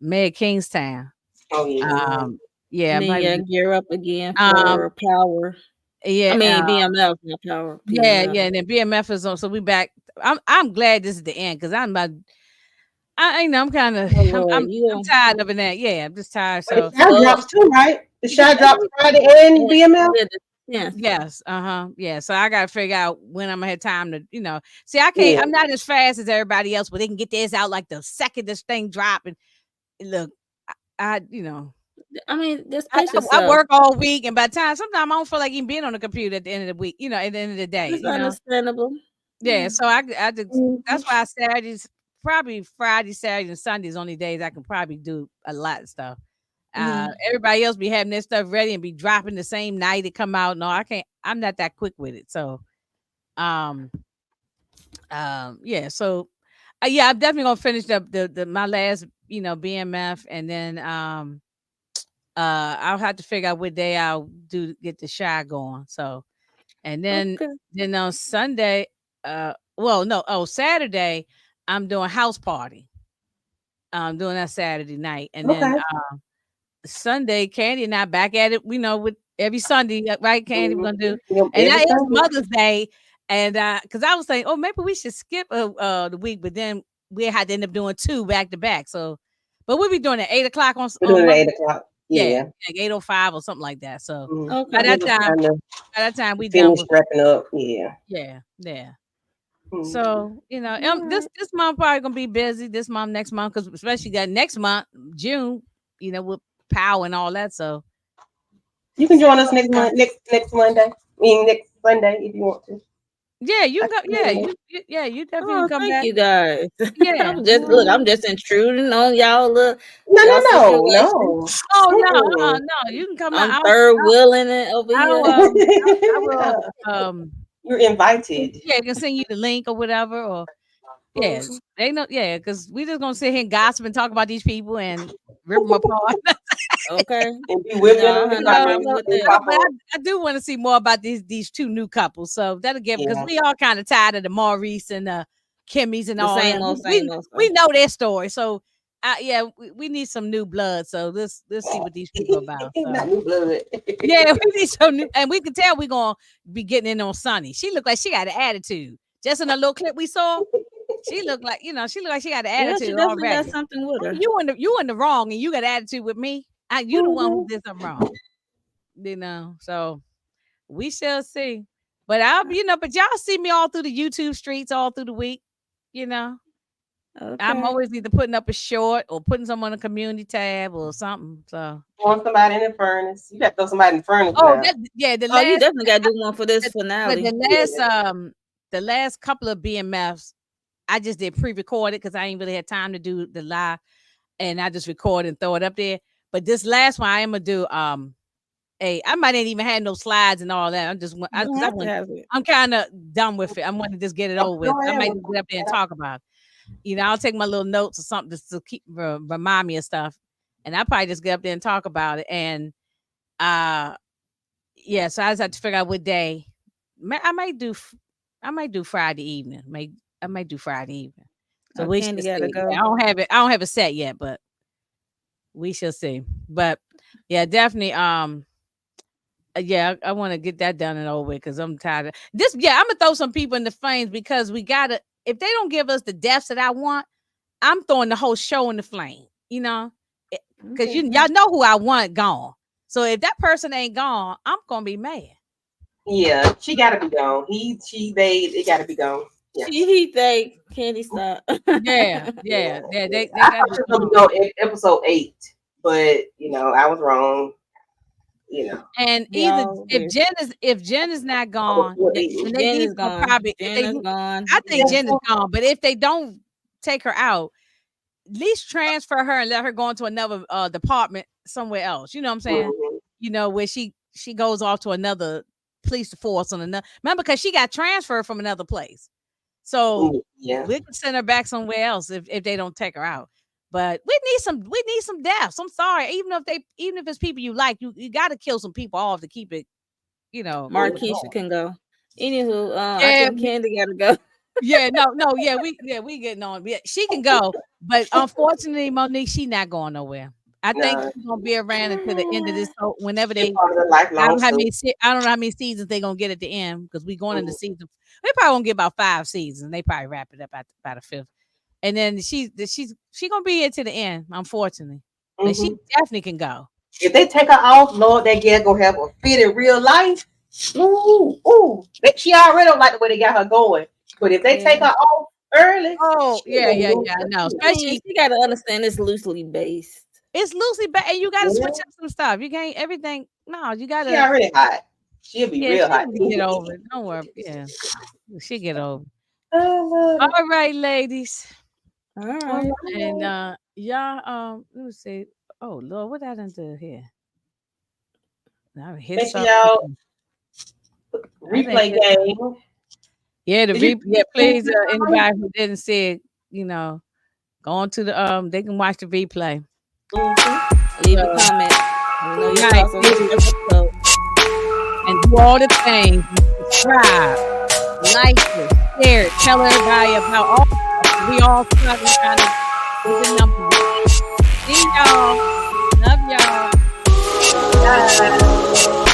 Mayor Kingstown. Oh yeah. Um, yeah, And then probably. yeah, gear up again Um, for power. I yeah, mean BMF, not power. yeah, PMF. yeah. And then BMF is on, so we back. I'm glad this is the end because I'm about. I know I'm kind of Oh I'm, Lord, I'm you I'm tired of it now. Yeah, I'm just tired. But the So shot well drops too, right? The yeah, shot drops Friday and BMF. yeah, yeah. yes, yeah. So I gotta figure out when I'm gonna have time to, see. I can't. Yeah. I'm not as fast as everybody else, but they can get theirs out like the second this thing drop. And look, I you know, I mean, just I, pace I yourself. work all week, and by the time sometimes I don't feel like even being on the computer at the end of the week. At the end of the day, It's understandable. Yeah. Yeah. So I just Mhm. that's why Saturdays, probably Friday, Saturday, and Sundays only days I can probably do a lot of stuff. Mhm. Everybody else be having their stuff ready and be dropping the same night it come out. No, I can't. I'm not that quick with it. So, um, yeah. So, yeah, I'm definitely gonna finish up the my last, BMF, and then I'll have to figure out what day I'll do to get the shy going. So, and Okay. then on Sunday, well, no, Saturday, I'm doing house party. I'm doing that Saturday night, and then Okay. Sunday, Candy and I back at it. We know with every Sunday, right? Candy, we're Mhm. gonna do, Yep, and every that is Sunday. Mother's Day, and because I was saying, oh, maybe we should skip the week, but then we had to end up doing two back to back. So, but we'll be doing it 8 o'clock We're on doing it at Mother. 8 o'clock. Yeah, Yeah. like 8:05 or something like that. So by Okay. Give that us time, time to we done finish with, wrapping up. Yeah. yeah, yeah. Mhm. So, All this right. month probably gonna be busy. This month, next month, because especially got next month, June, with power and all that. So, You can join us next month, next Monday. I mean next Sunday if you want to. yeah, you I can go. can Yeah, handle it. you definitely can Oh, come thank back. you guys. Yeah. I'm just look. Mhm. I'm just intruding on y'all. Look, No, y'all no, no, situation. no. Oh no, Mm-mm. no, you can come I'm out. third wheeling it over here. I will. You're invited. Yeah, I can send you the link or whatever. Or yeah, Mhm. they know. Yeah, because we just gonna sit here and gossip and talk about these people and rip them apart. Okay. And be No, whipping I them don't to have no comments problem with and that. pop But up. I do want to see more about these two new couples. So that'll get, because Yeah. we all kind of tired of the Maurice and Kimmy's and The all that. same old We stuff. know their story. So yeah, we need some new blood. So let's see what these people are about. So Not new blood. yeah, we need some new, and we can tell we're gonna be getting in on Sunny. She looked like she got an attitude. Just in a little clip we saw, she looked like she got an Yeah, she attitude definitely got already. something with her. You in the wrong, and you got attitude with me. You the one who Mhm. did something wrong. So we shall see. But but y'all see me all through the YouTube streets all through the week. You know, I'm Okay. always either putting up a short or putting some on a community tab or something. So, Want somebody in the furnace. You got to throw somebody in the furnace oh, now. yeah, Oh, you definitely got to do one for this the, but finale. Yeah. the last couple of BMFs, I just did pre-recorded because I ain't really had time to do the live, and I just record and throw it up there. But this last one, I am gonna do hey, I might ain't even had no slides and all that. I'm just You because don't have to have it. I'm kind of done with it. I want to just get it Oh, over with. go I ahead. might just get up there and talk about it. I'll take my little notes or something just to keep remind me of stuff, and I probably just get up there and talk about it. And uh, yeah, so I just have to figure out what day. I might do. I might do Friday evening. I might do Friday evening. So Oh, we shall Candy got to see. Yeah, go. I don't have it set yet, but we shall see. But yeah, definitely. Yeah, I want to get that done and over with because I'm tired of this. Yeah, I'm gonna throw some people in the flames because we gotta. If they don't give us the deaths that I want, I'm throwing the whole show in the flame. Because Okay. y'all know who I want gone. So if that person ain't gone, I'm gonna be mad. Yeah, she got to be gone. They got to be gone. Yeah. He think Candy stop. Yeah. They I got thought to she was be going to gone. be on episode 8, but, I was wrong. And either Y'all wish. If Jen is not Oh, gone, what 8 then is. they Jen need is to gone. probably if Jen they is do. I gone. think Yeah. Jen is gone, but if they don't take her out, at least transfer her and let her go into another department somewhere else. You know what I'm saying? Mhm. Where she goes off to another police force on another. Remember, because she got transferred from another place, so Yeah. we can send her back somewhere else if they don't take her out. But we need some deaths. I'm sorry, even if it's people you like, you got to kill some people off to keep it. Marquisha can go. Anywho, I Yeah, think Candy gotta go. yeah, no, we getting on. Yeah, she can go, but unfortunately, Monique, she not going nowhere. I think No, she's gonna be around until the end of this. Whenever she's they, part of the I lifelong don't know how suit. many, I don't know how many seasons they gonna get at the end because we going into Mhm. season. They probably gonna get about 5 seasons. They probably wrap it up at about the fifth, and then she gonna be here to the end. Unfortunately, but she Mhm. definitely can go. If they take her off, Lord, that girl gonna have a fit in real life. Ooh, ooh. She already don't like the way they got her going. But if they Yeah. take her off early, Oh she yeah, gonna yeah, lose yeah. I her know. shit. I mean, Especially you gotta understand it's loosely based. it's loosely, and you got to Yeah, switch up some stuff. You can't everything. No, you got she to. already hot. She'll be Yeah, real she hot. need to get over it. Don't worry. Yeah, she get over it. Oh, All right, ladies. All Lord. right. And y'all, let me see. Oh Lord, what I done do here? I done hit Make sure something. y'all I didn't replay hit. game. Yeah, Did you? yeah. Please, anybody who didn't see it, go on to the they can watch the replay. Mhm. Leave a So, comment. We know your right, thoughts on this episode. and do all the things. Subscribe, like it, share it, tell everybody about all. We all struggling trying to get the numbers. See y'all.